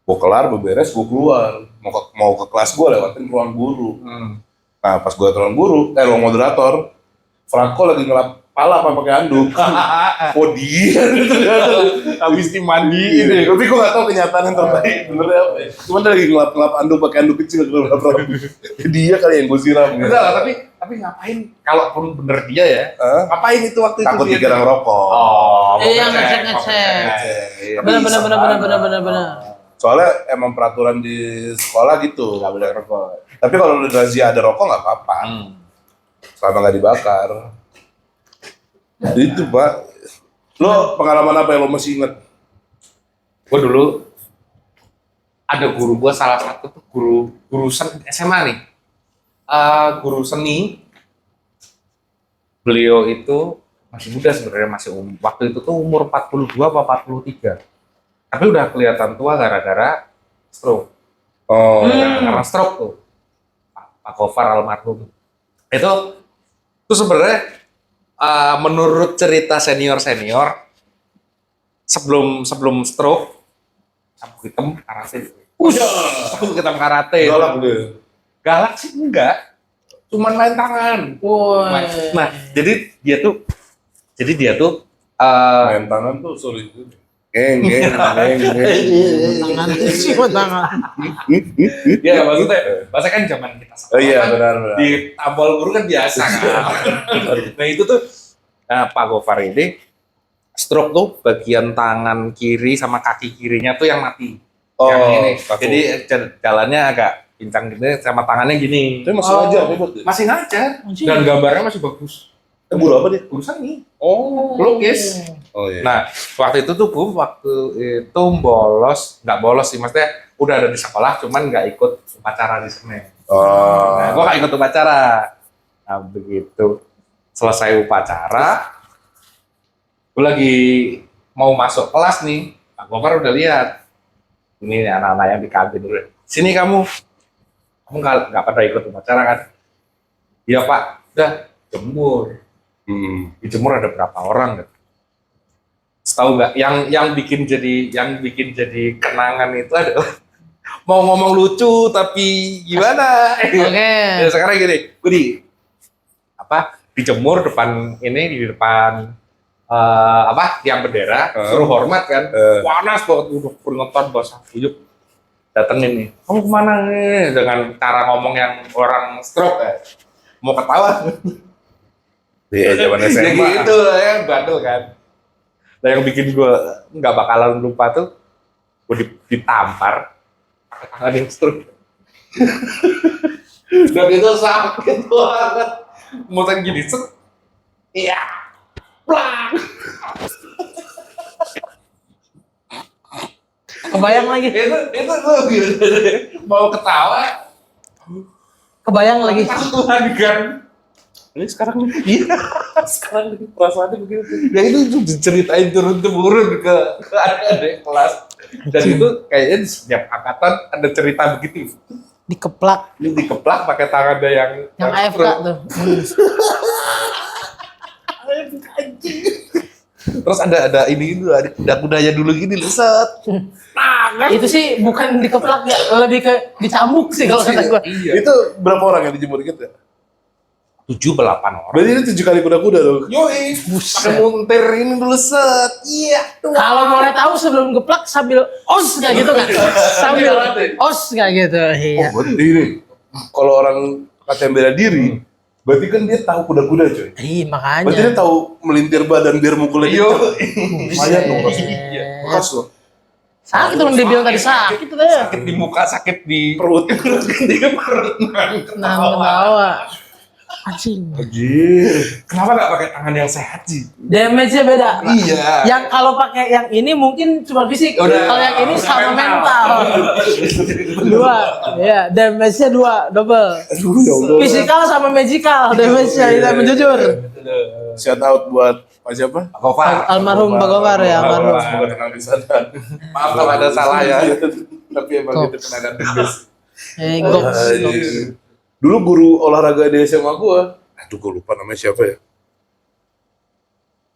Gue kelar, beberes, gue keluar. Mau ke kelas gue lewatin ruang guru. Nah pas gue ruang guru, ruang moderator. Franco lagi ngelap pala apa pakai anduk. Oh dia habis dimandiin deh. Tapi gue gak tahu kenyataan yang terbaik benernya apa ya. Cuman dia lagi ngelap anduk pakai anduk kecil ngelap rambut. Dia kali yang gue siram. Enggak lah, tapi ngapain kalaupun bener dia ya? Ngapain itu waktu itu? Takut dia dikira ngerokok. Iya ngecek. Benar. Soalnya emang peraturan di sekolah gitu. Gak boleh rokok. Tapi kalau di razia ada rokok nggak apa-apa. Selama nggak dibakar. Itu Pak. Lo pengalaman apa yang lo masih inget? Gue dulu ada guru gue, salah satu tuh guru SMA nih. Guru seni. Beliau itu masih muda sebenarnya, waktu itu tuh umur 42 atau 43. Tapi udah kelihatan tua gara-gara stroke. Karena stroke tuh. Pak Gofar almarhum. Itu sebenarnya menurut cerita senior sebelum stroke sabuk hitam karate. Sabuk hitam karate. Galak sih enggak. Cuman main tangan. Nah, jadi dia tuh Main tangan tuh sorry. Geng. Tangan. Ya maksudnya kan zaman kita sekolah. Oh iya kan, benar. di tampol guru kan biasa kan. Nah itu tuh Pak Gofar ini stroke tuh bagian tangan kiri sama kaki kirinya tuh yang mati. Yang ini. Kaku. Jadi jalannya agak pincang gitu sama tangannya gini. Tapi masih ngajar hebat ya? Masih ngajar. Dan gambarnya masih bagus. Guru apa dia? Guru seni. Oh. Lukis. Oh iya. Nah, waktu itu tuh waktu itu nggak bolos sih, maksudnya udah ada di sekolah, cuman nggak ikut upacara di Senin. Nah, gue nggak ikut upacara. Nah, begitu selesai upacara, gue lagi mau masuk kelas nih, Pak Gofar udah lihat. Ini anak-anak yang di kantin dulu. Sini kamu nggak pada ikut upacara kan? Iya Pak, udah jemur. Dijemur ada berapa orang kan? Tahu nggak yang bikin jadi kenangan itu adalah mau ngomong lucu tapi gimana? Oke. Ya, sekarang gini, gue dijemur di depan yang bendera, suruh hormat kan, panas banget udah keringetan basah kuyup. Datengin nih, kamu kemana nih? Dengan cara ngomong yang orang stroke mau ketawa. Iya zaman SMA. Ya gitu ya, bandel kan. Nah yang bikin gue nggak bakalan lupa tuh, gue ditampar pakai tangan yang stroke. Dan itu sakit banget. Mau gini, set. Iya. Plang. Kebayang lagi. Itu mau ketawa. Kebayang lagi. Tuhan kan. Ini sekarang lagi perasaannya begitu. Ya itu diceritain turun-temurun ke adik kelas. Dan itu kayaknya di setiap angkatan ada cerita begitu. Dikeplak. Ini dikeplak pakai tangannya yang AFK tuh. Terus ada ini dulu, ada kuda-kudanya dulu gini set. Nah, Itu sih bukan dikeplak ya, lebih ke dicambuk sih kalau kata gua. Iya. Itu berapa orang yang dijemur gitu? 7-8 orang. Berarti ini 7 kali kuda-kuda dong. Yoi, pakai muntir ini dulu set. Iya. Kalau boleh tahu sebelum geplak sambil os kayak gitu kan? Sambil os kayak gitu. Iya. Oh, berarti ini kalau orang kata yang bela diri, Berarti kan dia tahu kuda-kuda coy. Ih, Berarti makanya. dia tahu melintir badan biar mukulnya Yo. lumayan dong bekas. Bekas loh. Sakit dong dia bilang tadi sakit tuh ya. Sakit di muka, sakit di Perut. di perut. Nah, ketawa. Anjing. Anjir. Kenapa nggak pakai tangan yang sehat sih? Damage-nya beda. Iya. Yang kalau pakai yang ini mungkin cuma fisik. Udah. Kalau yang ini sama Mental. mental. Dua. Ya, damage-nya dua, double. Aduh ya Allah. Physical sama magical damage-nya kita menjujur. Shout out buat Pak siapa? Gofar. Almarhum Pak Gofar ya, almarhum. Semoga tenang di sana. Maaf kalau ada salah ya. Tapi emang itu kena tegas. Goks. Dulu guru olahraga di SMA gua, aduh gua lupa namanya siapa ya.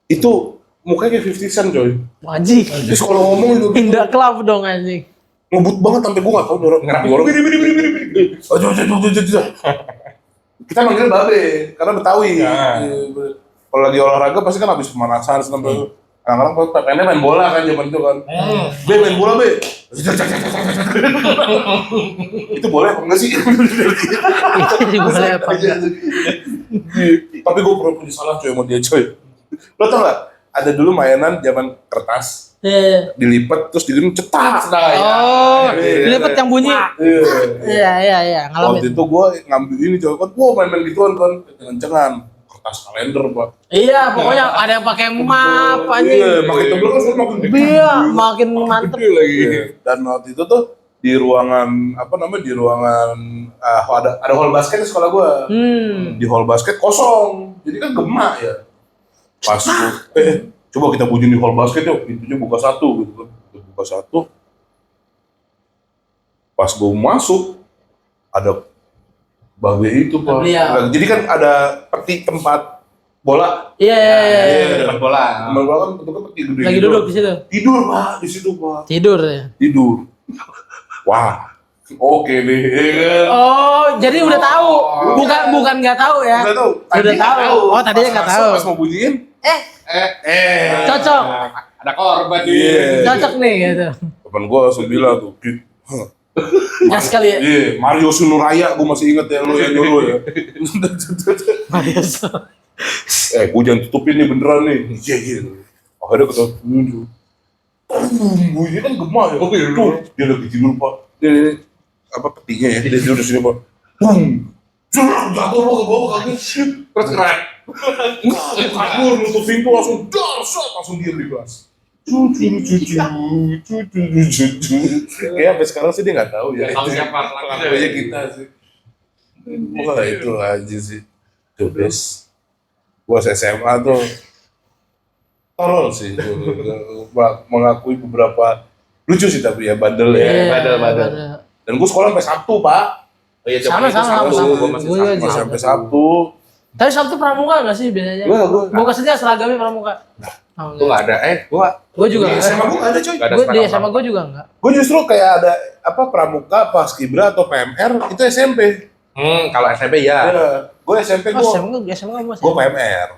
Itu mukanya kayak 50 Cent coy. Wajib. Terus kalau ngomong itu Indah club dong anjing. ngebut banget sampai gua nggak tahu orang biri. Aduh. Kita manggil babe karena Betawi. Nah. Kalau lagi olahraga pasti kan habis pemanasan sampai kadang-kadang pengennya main bola kan zaman itu kan. Be main bola be. Itu boleh apa enggak sih? Jadi boleh apa enggak? Tapi gue pernah punya salah coy sama dia coy. Lo tau gak? Ada dulu mainan zaman kertas Iya. dilipat terus digini cetak. Oh, Iya. dilipat yang bunyi. Iya. Iya, ngalamin. Waktu itu gue ngambil ini coy kan, main-main gituan kan, kenceng-kencengan kertas kalender pak. Iya, pokoknya ada yang pakai map Iya, anjing. makin tebel kan saya makin gede. Iya, makin mantep. Iya. Dan waktu itu tuh di ruangan ada hall basket di sekolah gue. Di hall basket kosong, jadi kan gemak ya. Pas coba kita bunyiin di hall basket yuk, pintunya buka satu gitu kan. Buka satu. Pas gue masuk ada babe itu pak. Iya. Jadi kan ada peti tempat bola. Iya. Dekat bola. Tempat bola kan bentuknya peti gede. Lagi gitu. duduk di situ. Tidur pak di situ pak. Tidur ya. Tidur. Wah, oke deh. Oh, jadi udah tahu. Bukan nggak tahu ya. Udah tahu. Udah tahu. Oh, tadinya nggak tahu. Pas mau bunyiin, Cocok. Ada korban nih. Iya. Cocok nih gitu. teman gue langsung bilang tuh, "Dit, Gas kali ya. iya, Mario Sunuraya, gue masih inget ya, lu yang nyuruh ya." Marius. Gue jangan tutupin nih beneran nih. Iya, iya. Akhirnya kata, bunyi kan gemah ya. Tuh, dia lagi tidur pak. Dia apa petinya ya, dia tidur di sini pak. Jatuh lo ke bawah kaget. Terus keren. Kabur, nutup pintu langsung langsung diam di kelas. Kayak sampai sekarang sih dia nggak tahu ya. Tahu Itu siapa pelakunya kita sih. Wah itu aja sih. The best. Gua SMA tuh tolol sih. Mengakui beberapa lucu sih tapi ya bandel ya. Iya, badal. Dan gue sekolah sampai Sabtu pak. Oh iya, Sama, zaman itu sama. Gua masih Gua Sabtu. juga Masih sampai Sabtu. Tapi Sabtu pramuka nggak sih biasanya? Gua- kesini seragamnya pramuka. Itu nggak ada. Gue juga Di nggak. SMA gue nggak ada coy. Nggak ada Gue di seragam SMA pramuka. gue juga nggak. Gue justru kayak ada apa pramuka, paskibra atau PMR itu SMP. Kalau SMP ya. Gue SMP Oh, gue SMA gue masih. gue PMR.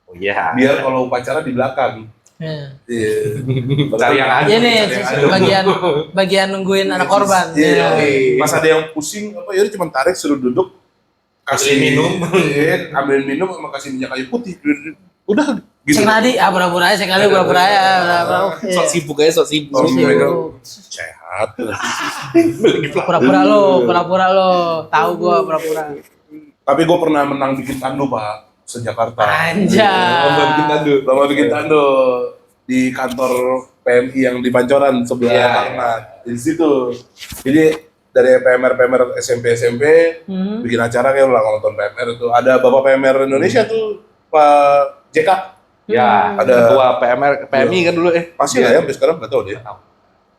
Oh iya. Biar kalau upacara di belakang. Iya. Iya. Cari yang ada. Ini Cari yang ada. bagian nungguin anak korban. Iya. Iya. Pas ada yang pusing apa ya udah cuma tarik suruh duduk kasih Ambilin minum. Iya, ambilin minum sama kasih minyak kayu putih. Udah gitu. Cek nadi, pura-pura aja, sekali pura-pura ya. Sok sibuk aja, sok sibuk. Sok sibuk. Sibuk. Sehat. Pura-pura lo, tahu gua pura-pura. Tapi gue pernah menang bikin tandu pak se-Jakarta. Anjay. Lomba bikin tandu di kantor PMI yang di Pancoran sebelah Iya. Karnat. Di situ. Jadi dari PMR SMP bikin acara kayak ulang nonton PMR itu. Ada Bapak PMR Indonesia tuh Pak JK. Ya, Ada- ketua PMI kan dulu Masih lah ya sampai sekarang nggak tahu deh.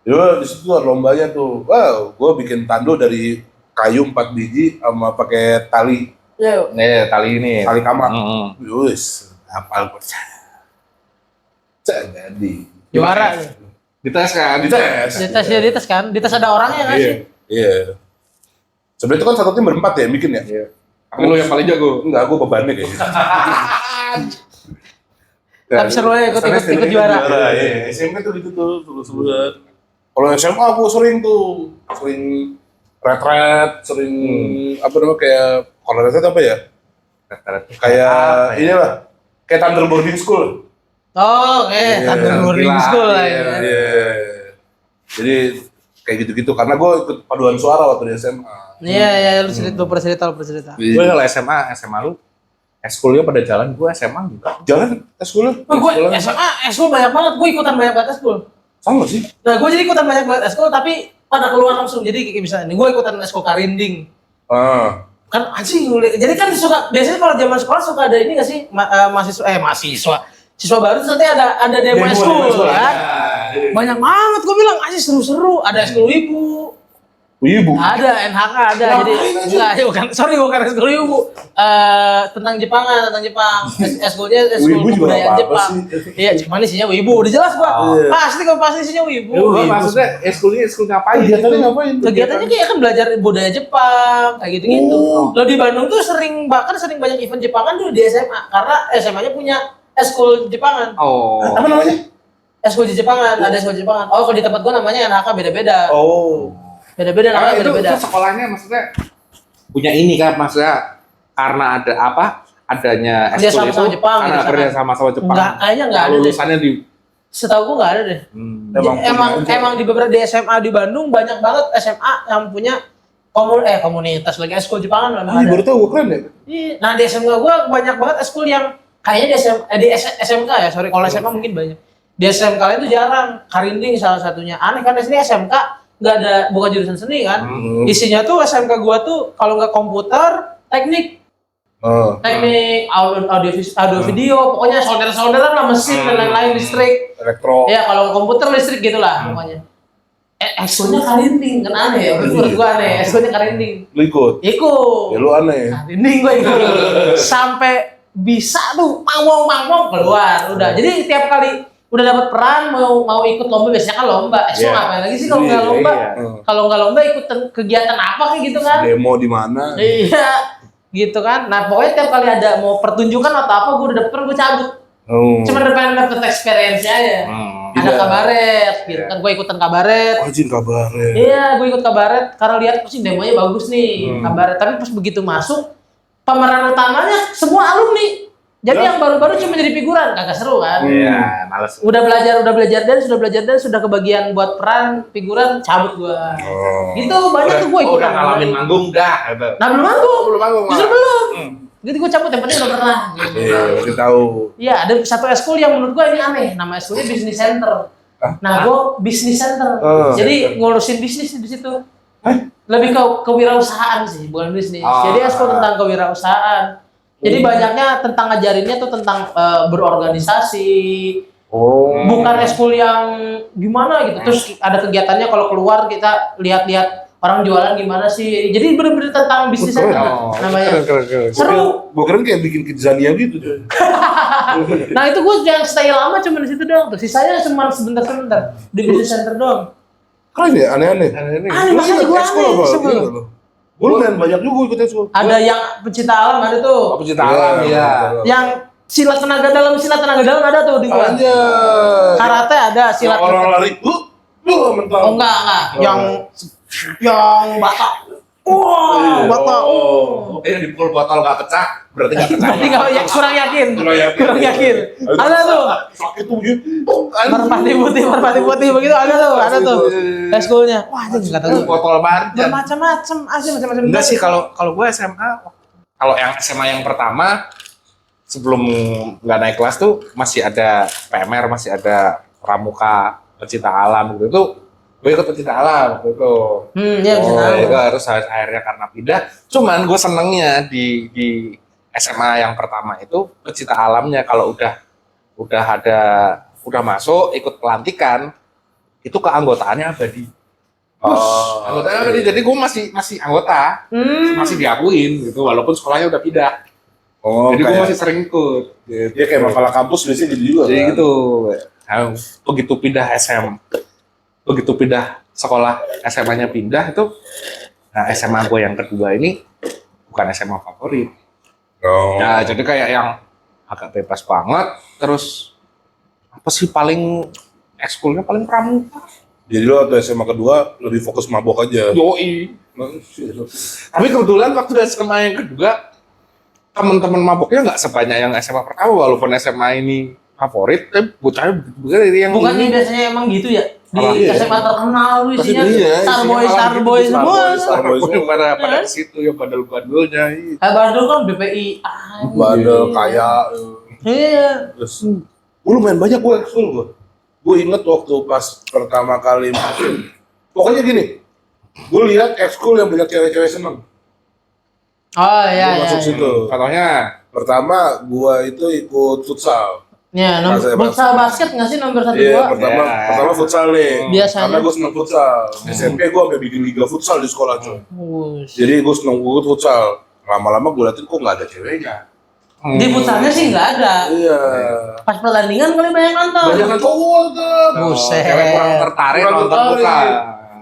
Jadi di situ ada lombanya tuh. Wow, gue bikin tandu dari kayu 4 biji sama pakai tali Yuk. Nih, tali ini. tali kamar. Mm-mm. Yus, hafal gue. Jadi Juara. Dites kan? Dites kan? Dites ada orangnya nggak sih? Iya. Sebenarnya itu kan satu tim berempat ya bikin ya? Iya. Tapi lu yang paling jago. Enggak, gue bebannya kayaknya. Tapi seru ya ikut juara. Iya, SMP tuh gitu tuh, seru-seruan. Kalau SMA gue sering retret, sering apa namanya kayak kalau retret apa ya? Kayak ini lah, kayak Thunder Boarding School. Oh, Thunder Boarding gila. School lah Iya. ya. Iya. Jadi kayak gitu-gitu karena gue ikut paduan suara waktu di SMA. Iya, lu pernah cerita. Gue kalau SMA lu eskulnya pada jalan, gue SMA juga. Jalan sekolah. Gue SMA, eskul banyak banget, gue ikutan banyak banget eskul. Sama sih. Nah, gue jadi ikutan banyak banget eskul, tapi pada keluar langsung. Jadi kayak misalnya nih, gue ikutan eskul karinding. Kan anjing, jadi kan biasanya kalau zaman sekolah suka ada ini nggak sih siswa baru terus nanti ada demo eskul kan. Banyak banget gue bilang anjing seru-seru, ada eskul ibu. Ibu. Ada NHK ada. Jadi bukan eskul ibu. Tentang Jepang. Eskulnya eskul Wibu juga kebudayaan apa-apa Jepang. sih. Iya, cuman isinya wibu. Udah jelas gua. Pasti isinya wibu. Maksudnya eskulnya eskul ngapain? Kegiatannya ngapain? Kegiatannya kayak kan belajar budaya Jepang kayak gitu-gitu. Lo di Bandung tuh sering banyak event Jepangan dulu di SMA karena SMA-nya punya eskul Jepangan. Oh. Apa namanya? Eskul Jepangan, ada eskul Jepangan. Oh, kalau di tempat gua namanya NHK beda-beda. Oh. Beda-beda namanya itu beda-beda. sekolahnya maksudnya punya ini kan maksudnya karena ada apa? Adanya Kerja eskul sama itu Jepang karena gitu, kerja sama. sama Jepang. Enggak, kayaknya enggak ada deh. Lulusannya di Setahu gua enggak ada deh. Emang di beberapa di SMA di Bandung banyak banget SMA yang punya komunitas lagi eskul Jepangan memang ada. Baru tau gue keren ya. Iya. Nah di SMK gua banyak banget eskul yang kayaknya di SMK ya, sorry kalau SMA mungkin banyak. Di SMK lain itu jarang, karinding salah satunya. Aneh kan di sini SMK nggak ada, bukan jurusan seni kan. Isinya tuh SMK gua tuh kalau nggak komputer, teknik audio video, pokoknya solder-solderan lah, mesin dan lain-lain, listrik. Elektro. Ya kalau komputer listrik gitulah pokoknya. Ekskulnya karinding kan aneh ya, menurut gua aneh. Ekskulnya karinding. Lu ikut? Ikut. Ya lu aneh. Karinding gua ikut. Sampai bisa tuh mangwong keluar udah. Jadi tiap kali udah dapat peran mau ikut lomba, biasanya kan lomba. Ngapain lagi sih kalau nggak lomba? Kalau nggak lomba ikut kegiatan apa kayak gitu kan? Demo di mana? Iya, gitu kan. Nah pokoknya tiap kali ada mau pertunjukan atau apa, gue udah dapet peran gue cabut. Cuma pengen dapet experience aja. Ada kabaret, gitu kan. Gue ikutan kabaret. Wajin kabaret. Iya, gue ikut kabaret karena lihat sih demonya bagus nih kabaret. Tapi pas begitu masuk, pemeran utamanya semua alumni. Jadi yang baru-baru cuma jadi figuran, kagak seru kan? Iya, males. Udah belajar dan sudah kebagian buat peran figuran, cabut gua. Gitu banyak tuh gua ikutan. Udah ngalamin manggung dah gitu. Nah, belum manggung. Justru malah. belum. Gitu gua cabut, yang penting udah pernah. Iya, udah tahu. Iya, ada satu eskul yang menurut gua ini aneh, nama eskulnya Business Center. Nah, gua Business Center. Jadi ngurusin bisnis di situ. Lebih ke kewirausahaan sih, bukan bisnis. Jadi eskul tentang kewirausahaan. Jadi banyaknya tentang ngajarinnya tuh tentang berorganisasi. Bukan eskul yang gimana gitu. Terus ada kegiatannya kalau keluar kita lihat-lihat orang jualan gimana sih. Jadi bener-bener tentang bisnis aja namanya. Keren. Seru. Gue keren kayak bikin Kidzania gitu. Nah itu gue yang stay lama cuma di situ doang tuh. Sisanya cuma sebentar di business center doang. Keren ya, aneh-aneh. Aneh makanya gue aneh. Gue lumayan banyak juga ikut ekskul. Ada yang pecinta alam ada tuh. Pecinta alam ya. Yang silat tenaga dalam ada tuh di gua. Karate ada, silat. Orang lari, mental. Oh enggak. Yang batak. Wah, batak. Dipukul botol nggak pecah, berarti nggak pecah. Berarti kalau yang kurang yakin. Ada tuh. Sakit tuh gitu. Merpati putih begitu ada tuh. Eskulnya. Wah, anjing enggak tahu. Botol marjan. Bermacam-macam, asli macam-macam. Enggak sih kalau gue SMA, kalau yang SMA yang pertama sebelum nggak naik kelas tuh masih ada PMR, masih ada pramuka pecinta alam gitu. Gue ikut pecinta alam gitu. Iya bisa tahu. Itu harus akhirnya karena pindah. Cuman gue senengnya di SMA yang pertama itu pecinta alamnya kalau udah masuk ikut pelantikan itu keanggotaannya abadi. Anggotanya abadi. Jadi gue masih anggota, masih diakuin gitu walaupun sekolahnya udah pindah. Jadi gue masih sering ikut. Dia kayak makalah kampus biasanya gitu juga. Jadi kan? gitu. Nah, begitu pindah sekolah SMA-nya pindah itu, nah SMA gue yang kedua ini bukan SMA favorit. Nah jadi kayak yang agak bebas banget, terus apa sih paling ekskulnya paling pramuka. Jadi lo waktu SMA kedua lebih fokus mabok aja. Yoi. Tapi kebetulan waktu SMA yang kedua teman-teman maboknya nggak sebanyak yang SMA pertama, walaupun SMA ini favorit, bocahnya yang Bukannya ini. biasanya emang gitu ya? Di Iya. SMA terkenal lu Pasti isinya iya, Starboy, isinya Starboy malah semua. gitu, Starboy semua. pada ke situ ya bandel-bandelnya. Bandung kan BPI. Bandel kaya. Iya. Terus gue lumayan banyak gue ekskul gue. Gue inget waktu pas pertama kali masuk. Pokoknya gini, gue lihat ekskul yang banyak cewek-cewek seneng. Oh Gue iya masuk iya. situ. Contohnya, Pertama, gue itu ikut futsal. Ya, Pas saya futsal basket nggak sih nomor 1 Iya, 2? pertama futsal nih. Biasanya. Karena gue seneng futsal. SMP gue sampai bikin liga futsal di sekolah cuy. Bus. Jadi gue seneng banget futsal. Lama-lama gue liatin kok nggak ada ceweknya. Di futsalnya sih nggak ada. Iya. Pas pertandingan kali banyak nonton. Banyak kan cowok tuh. Buset. cewek kurang tertarik Kurang nonton tertarik. bukan.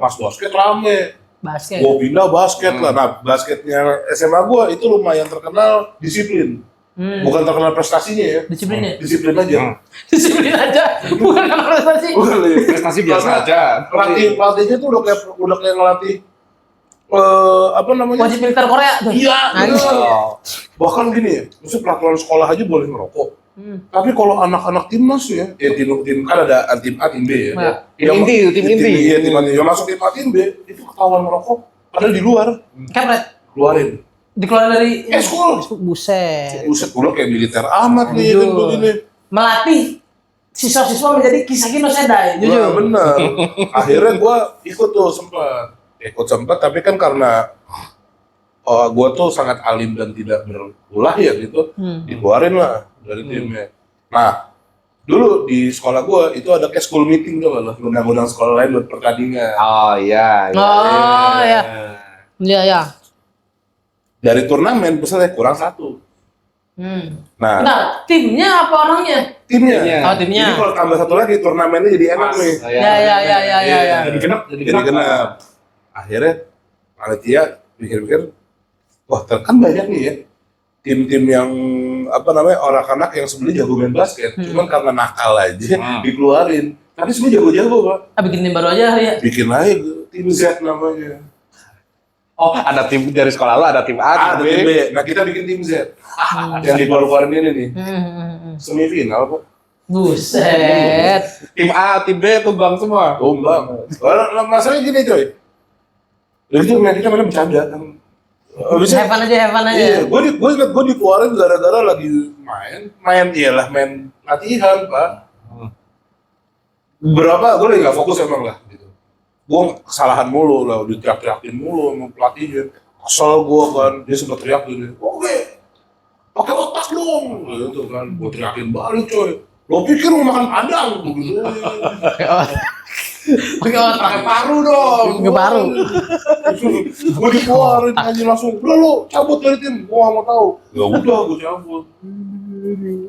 Pas basket rame. Basket. Gue pindah basket lah. Nah, basketnya SMA gue itu lumayan terkenal disiplin. Bukan terkenal prestasinya ya. Disiplinnya. Disiplin aja. Disiplin aja. Bukan karena prestasi. Bukan Prestasi biasa aja. Pelatihnya tuh udah kayak ngelatih apa namanya? Wajib militer Korea tuh. Iya. Anjing. bener. Bahkan gini ya, maksud peraturan sekolah aja boleh ngerokok. Tapi kalau anak-anak timnas ya tim kan ada tim A, tim B ya. Ya. Tim inti. Iya, tim inti. Yang masuk tim A, tim B itu ketahuan ngerokok. Padahal di luar Kepret. keluarin. Dikeluarin dari School. Buset. Buset, gue kayak militer amat nih kan begini. Melatih siswa-siswa menjadi kisah Kino Sedai. Nah, Jujur. bener. Akhirnya gue ikut tuh sempat, tapi kan karena gue tuh sangat alim dan tidak berulah ya gitu, dikeluarin lah dari timnya. Nah, dulu di sekolah gue itu ada kayak school meeting tuh loh, undang-undang sekolah lain buat pertandingan. Oh iya. Oh ya. Iya ya. Dari turnamen misalnya kurang 1. Nah, Nah, timnya apa orangnya? timnya. Oh, timnya. Jadi kalau tambah 1 lagi turnamennya jadi enak nih. Ya. Jadi genap, Jadi genap. Akhirnya panitia pikir-pikir, wah kan banyak nih ya tim-tim yang apa namanya orang-anak yang sebenarnya jago main basket, cuman karena nakal aja dikeluarin. Tapi sebenarnya jago-jago pak. Bikin tim baru aja hari ya. Bikin aja tim Z namanya. Oh, ada tim dari sekolah lo, ada tim A, Ada tim B. Nah kita bikin tim Z. Yang dikeluarin ini nih. Semifinal pak. Buset. Tim A, tim B tumbang semua. Tumbang. Masalahnya gini coy. Jadi itu kita mana bercanda kan. Heaven aja. Iya, gue ingat gue dikeluarin gara-gara lagi main latihan pak. Berapa gue lagi nggak fokus emang lah gitu. Gue kesalahan mulu lah, udah teriak-teriakin mulu sama pelatihnya. Kesel gue kan, dia sempat teriak gini, oke, pakai otak dong, gitu kan. Gue teriakin balik coy. Lo pikir mau makan padang gitu. Pakai paru dong. Pakai paru. Gue dikeluarin aja langsung. Udah lo cabut dari tim. Gue gak mau tahu. Ya udah gue cabut.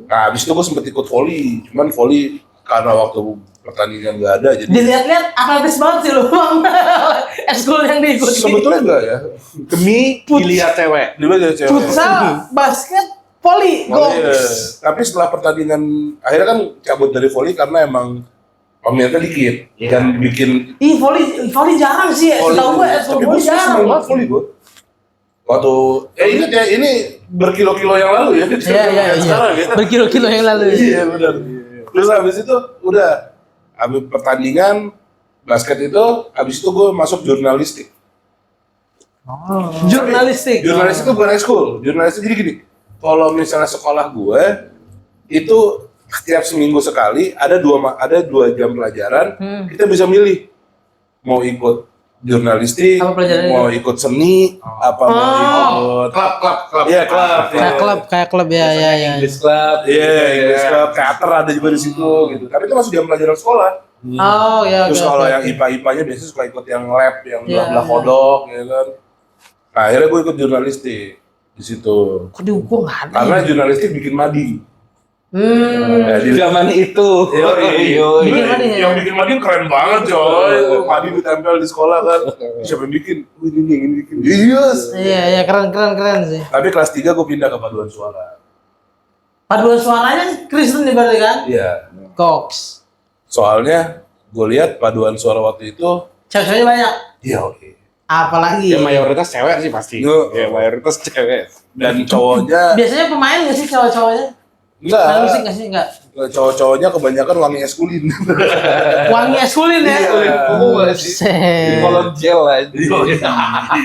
Nah abis itu gue sempet ikut volley. Cuman volley karena waktu pertandingan gak ada. Jadi Dilihat-lihat atletis banget sih lu bang. Eskul yang diikuti. sebetulnya enggak ya. Demi dilihat cewek. Dia aja cewek. Futsal, basket, voli, Oh, iya. goks. Tapi setelah pertandingan akhirnya kan cabut dari volley karena emang peminatnya dikit dan bikin Ih, voli jarang sih. Setahu gue eskul tapi voli gue jarang. seneng banget volley gue. Waktu ingat ya ini berkilo-kilo yang lalu ya. Iya. Sekarang ya. Berkilo-kilo yang lalu. Iya benar. Terus habis itu udah habis pertandingan basket itu habis itu gue masuk jurnalistik. Jurnalistik. Jurnalistik itu bukan ekskul. Jurnalistik jadi gini. Kalau misalnya sekolah gue itu setiap seminggu sekali ada dua jam pelajaran. Kita bisa milih mau ikut jurnalistik, Apa pelajarannya? mau ikut seni, apa mau ikut Klub. Iya klub. Kayak klub ya. English club. Iya, English Club, teater ada juga di situ gitu. Tapi itu masuk jam pelajaran sekolah. Oh ya. Terus oke, kalau oke. yang IPA-IPA-nya biasanya suka ikut yang lab, yang Iya, belah-belah iya. kodok, ya kan. Nah, akhirnya gue ikut jurnalistik di situ. Kok dihukum nggak ada? Karena jurnalistik bikin mading. Ya, di Zaman itu. Bikin mading ya? Yang bikin mading keren banget coy. Mading ditempel di sekolah kan. Siapa yang bikin? Wih, ini bikin. Yes. Iya, keren sih. Tapi kelas 3 gue pindah ke paduan suara. Paduan suaranya Kristen nih berarti kan? Iya. Cox. Soalnya gue lihat paduan suara waktu itu Cewek-ceweknya banyak. iya oke. Apalagi. Ya mayoritas cewek sih pasti. Ya mayoritas cewek. Dan cowoknya Biasanya pemain nggak sih cowok-cowoknya? enggak. Main musik nggak sih? Enggak. Cowok-cowoknya kebanyakan wangi es kulin. Wangi es kulin ya? Buset. Kolon gel aja.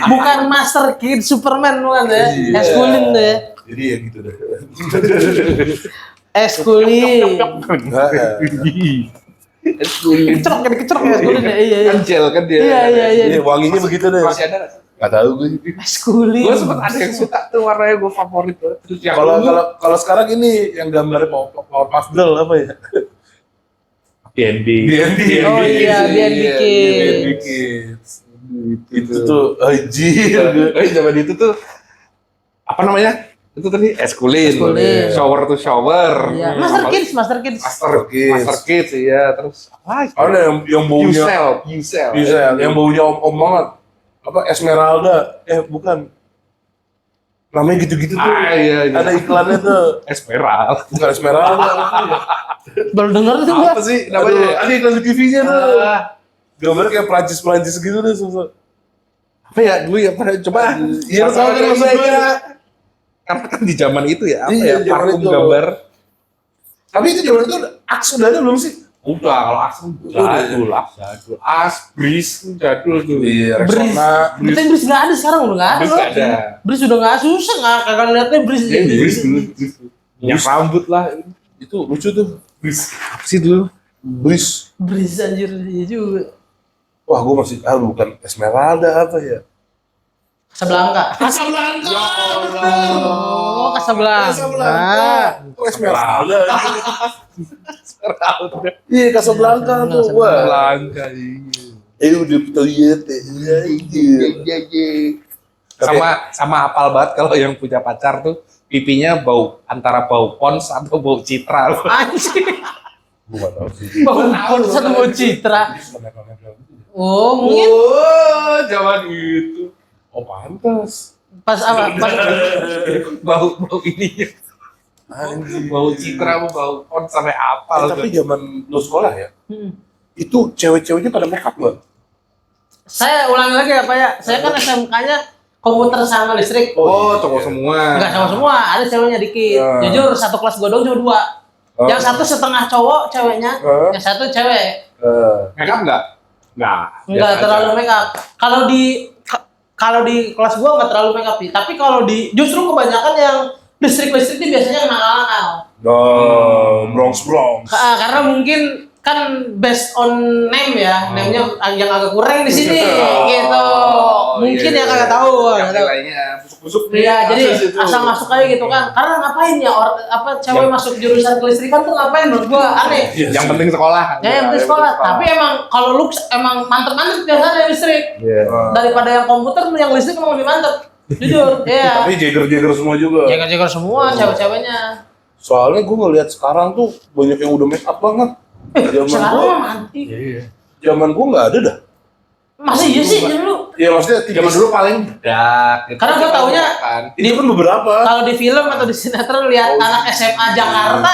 Bukan Master Kid Superman bukan ya? Iya. Es kulin tuh ya. Jadi ya gitu deh. Es kulin. Enggak. Es kulin. Kecerok ya es kulin ya. Iya iya. Kan gel kan dia. Iya. Iya, wanginya begitu deh. Masih ada nggak? Enggak tahu gue. Es kulin. Gue sempet ada yang suka tuh warnanya gue favorit banget. Terus yang Kalau ungu, kalau kalau sekarang ini yang gambarnya Powerpuff Girl apa ya? DNB. Oh iya, DNB Kids. Kids. Itu tuh anjir. Zaman itu tuh apa namanya? Itu tadi es kulin. Es kulin. Shower to shower. Iya. Master Kids. Master Kids iya. Terus apa? Ada yang baunya Yusel. bisa yang baunya om banget. Apa Esmeralda? Bukan. Namanya gitu-gitu tuh. Iya. Ada iklannya tuh. Esmeralda. Bukan Esmeralda. Baru denger tuh gua. Apa sih Namanya namanya? ada iklan di TV-nya tuh. Ah, Gambarnya kayak Prancis gitu deh. apa ya dulu ya pada coba Iya, lu tahu kan maksudnya. karena kan di zaman itu ya apa Iya, ya zaman parfum itu. gambar Tapi itu zaman itu Axe udah ada belum sih? udah kalau Aksum jadul Bris jadul tuh Iya, Bris. Rexona. Tapi Bris nggak ada sekarang udah nggak ada. Bris nggak ada. Bris udah nggak susah nggak kagak liatnya Bris. Bris dulu minyak rambut lah Itu lucu tuh. Bris apa sih dulu Bris. Bris anjir iya juga. Wah, gue masih bukan Esmeralda apa ya? Casablanca. Casablanca. Oh, Casablanca. Oh, Esmeralda. Iya, Casablanca tuh. Wah. Langka iya Udah toilet. Iya. sama apal banget kalau yang punya pacar tuh pipinya bau antara bau Pons atau bau Citra Anjir. Gue gak tau sih. Bau Ponsel bau Citra. Oh, mungkin zaman itu Oh, pantas. pas apa? Pas bau ininya Anjir. bau Citra bau Pons sampai apal Tapi zaman lu sekolah ya, Hmm. itu cewek-ceweknya pada make up nggak? Saya ulangi lagi ya Pak ya. Saya kan SMK-nya komputer sama listrik. cowok semua Enggak sama semua, ada ceweknya dikit. Ya. Jujur satu kelas gua dong cuma 2. Yang satu setengah cowok ceweknya, yang satu cewek. make up nggak Enggak biasa terlalu aja. make up. Kalau di kelas gua enggak terlalu make up sih. Tapi kalau di justru kebanyakan yang listrik ini biasanya nakal-nakal. Bronx. Karena mungkin kan based on name ya, name-nya yang agak kurang di sini gitu. Mungkin ya kagak tahu. yang nggak tahu. nilainya busuk-busuk Iya, jadi kasus itu. asal masuk aja gitu kan. Karena ngapain ya cewek masuk jurusan kelistrikan tuh ngapain menurut gua aneh. yang penting sekolah Ya yang penting sekolah. Tapi emang kalau lu emang mantep-mantep biasanya listrik. Daripada yang komputer yang listrik emang lebih mantep. Jujur, iya. Tapi jager semua juga. Jaga-jaga semua cewek-ceweknya. Soalnya gue ngeliat sekarang tuh banyak yang udah make up banget. Sekarang mah mati. Zaman gue nggak ada dah. Masa iya sih dulu? Ya maksudnya zaman dulu paling bedak gitu. Karena gua taunya kan. itu kan beberapa. Kalau di film atau di sinetron lihat anak SMA Jakarta,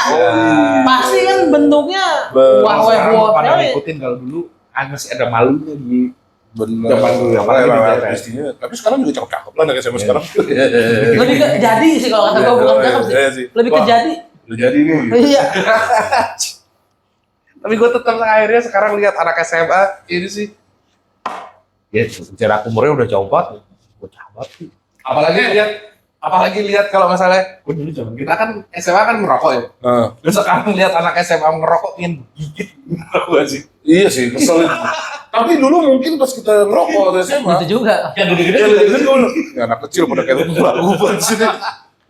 pasti kan bentuknya wah Sekarang pada wah. ngikutin kalau dulu masih ada malunya di Bener. Zaman dulu, apalagi di daerah. Pastinya. Tapi sekarang juga cakep-cakep lah anak SMA sekarang. Lebih ke jadi sih kalau kata gua bukan cakep Iya sih. sih. Lebih ke Wah. jadi. Udah jadi nih. Iya. Tapi gue tetap akhirnya sekarang lihat anak SMA ini sih. Ya, jarak umurnya udah jauh banget. Bocah banget sih. Apalagi lihat kalau misalnya, dulu zaman kita kan SMA kan merokok ya. Terus sekarang lihat anak SMA ngerokok ingin gigit gua sih. Iya sih, kesel. Tapi dulu mungkin pas kita ngerokok waktu SMA. Itu juga. Yang gede-gede Ya, ya anak kecil pada kayak lagu banget sini.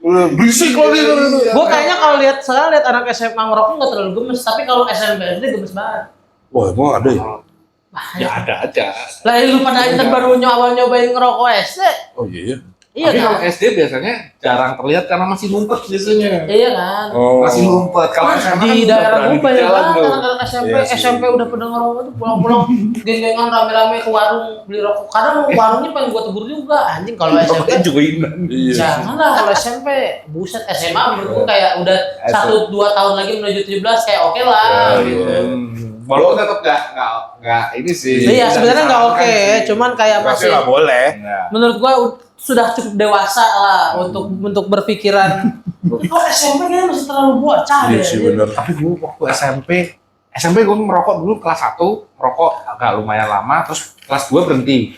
Udah berisik lagi kan itu. Gua kayaknya kalau sekarang lihat anak SMA ngerokok nggak terlalu gemes, tapi kalau SMP SD gemes banget. Wah, emang ada ya? Ya ada aja. Lah lu pada inter baru nyobain ngerokok SD. Oh iya. Iya Tapi kan? kalau SD biasanya jarang terlihat karena masih ngumpet biasanya. Iya kan? Oh. Masih ngumpet. Kalau SMA kan Di udah daerah berani gue di banyak jalan banget tuh. anak-anak SMP, Iya sih. SMP udah pada ngerokok tuh pulang-pulang geng-gengan rame-rame ke warung beli rokok. Kadang warungnya pengen gua tegur juga, anjing kalau SMP. Rokoknya joinan. Iya. Jangan lah kalau SMP, buset SMA menurut gua kayak udah 1-2 tahun lagi menuju 17 kayak oke lah gitu. Walaupun tetap nggak ini sih. Iya, sebenarnya nggak oke, sih. cuman kayak Masih masih nggak boleh. Nggak. menurut gua sudah cukup dewasa lah untuk berpikiran. Oh, SMP kayaknya masih terlalu bocah Iya deh. sih bener. Tapi gue waktu SMP gue merokok dulu kelas 1, merokok agak lumayan lama, terus kelas 2 berhenti.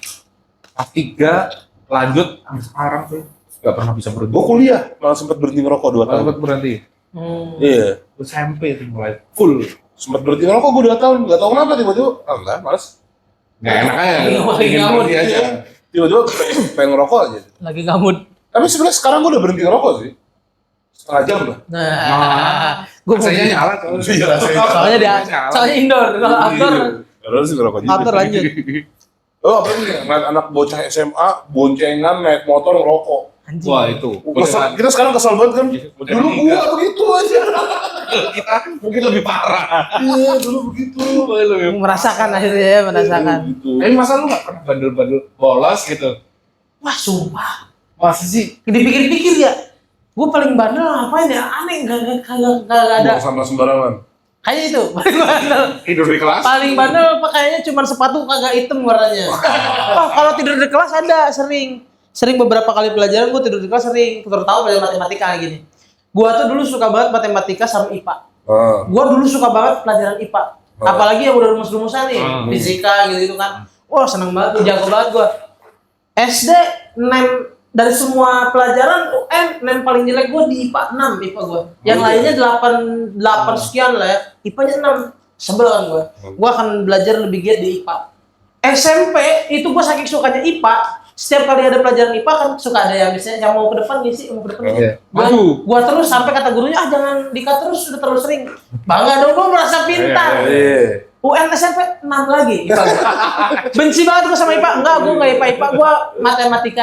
Kelas 3 lanjut sampai sekarang tuh nggak pernah bisa berhenti. Gue kuliah malah sempat berhenti ngerokok 2 tahun. Sempat berhenti. Iya. SMP itu mulai full. Sempat berhenti ngerokok gue 2 tahun. Nggak tahu kenapa tiba-tiba. Enggak, males. Nggak enak aja. Lagi Ingin ngamut berhenti aja. Tiba-tiba pengen ngerokok aja. Lagi gamut. Tapi sebenarnya sekarang gue udah berhenti ngerokok sih. Setengah jam lah. Nah, gua mau Saya nyala soalnya dia soalnya indoor, kalau outdoor Padahal sih ngerokok juga. outdoor lanjut. Oh, apa nih? Ngeliat anak bocah SMA, boncengan, naik motor, ngerokok. Anjing. Wah itu. Kita sekarang kesel banget kan? Dulu gua begitu aja. Kita mungkin lebih parah. Iya, dulu begitu. Merasakan akhirnya ya, merasakan. Gitu. Tapi masa lu nggak pernah bandel-bandel bolos gitu? Wah, sumpah. Masa sih? Dipikir-pikir ya, gue paling bandel ngapain ya? Aneh, gak ada. Buang sampah sembarangan. Kayaknya itu paling bandel. Tidur di kelas? Paling bandel pakainya cuma sepatu kagak hitam warnanya. Oh, kalau tidur di kelas ada sering beberapa kali pelajaran gue tidur di kelas sering, terutama pelajaran matematika gini. Gue tuh dulu suka banget matematika sama IPA. Gue dulu suka banget pelajaran IPA. Apalagi yang udah rumus-rumusan nih, fisika gitu kan. Wah, seneng banget, jago banget gue. SD nem dari semua pelajaran UN nem paling jelek gue di IPA 6 IPA gue. Yang lainnya 8 sekian lah ya. IPA-nya 6. Sebel kan gue. Gue akan belajar lebih giat di IPA. SMP itu gue saking sukanya IPA, setiap kali ada pelajaran IPA kan suka ada yang misalnya yang mau ke depan ngisi, mau ke depan ngisi. Gua terus sampai kata gurunya, jangan dikat terus, sudah terlalu sering. Bangga dong, gua merasa pintar. UN SMP 6 lagi IPA gua. Benci banget gua sama IPA. Enggak, gua enggak IPA, gua matematika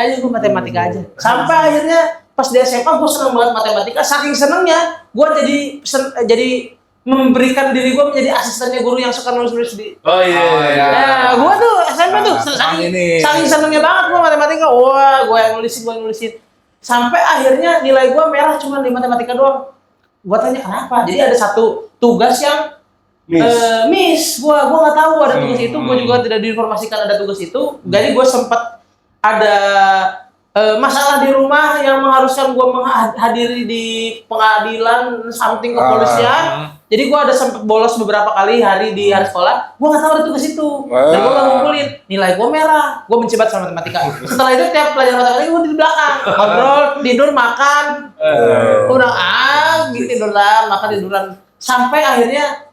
aja. Sampai akhirnya pas di SMA gua seneng banget matematika. Saking senengnya, gua jadi memberikan diri gue menjadi asistennya guru yang suka nulis-nulis di. Oh iya. Nah, gue tuh SMP tuh saking senengnya banget gue matematika. Wah, gue yang nulisin. Sampai akhirnya nilai gue merah cuma di matematika doang. Gue tanya kenapa? Jadi ada satu tugas yang miss. Gue nggak tahu ada tugas itu. Gue juga tidak diinformasikan ada tugas itu. Jadi gue sempat ada masalah di rumah yang mengharuskan gue menghadiri di pengadilan something kepolisian. Jadi gue ada sempat bolos beberapa kali hari di hari sekolah. Gue nggak tahu ada tugas itu. Dan gue nggak ngumpulin. Nilai gue merah. Gue benci banget sama matematika. Setelah itu tiap pelajaran matematika gue di belakang. Ngobrol, tidur, makan. Udah tiduran, makan, tiduran. Sampai akhirnya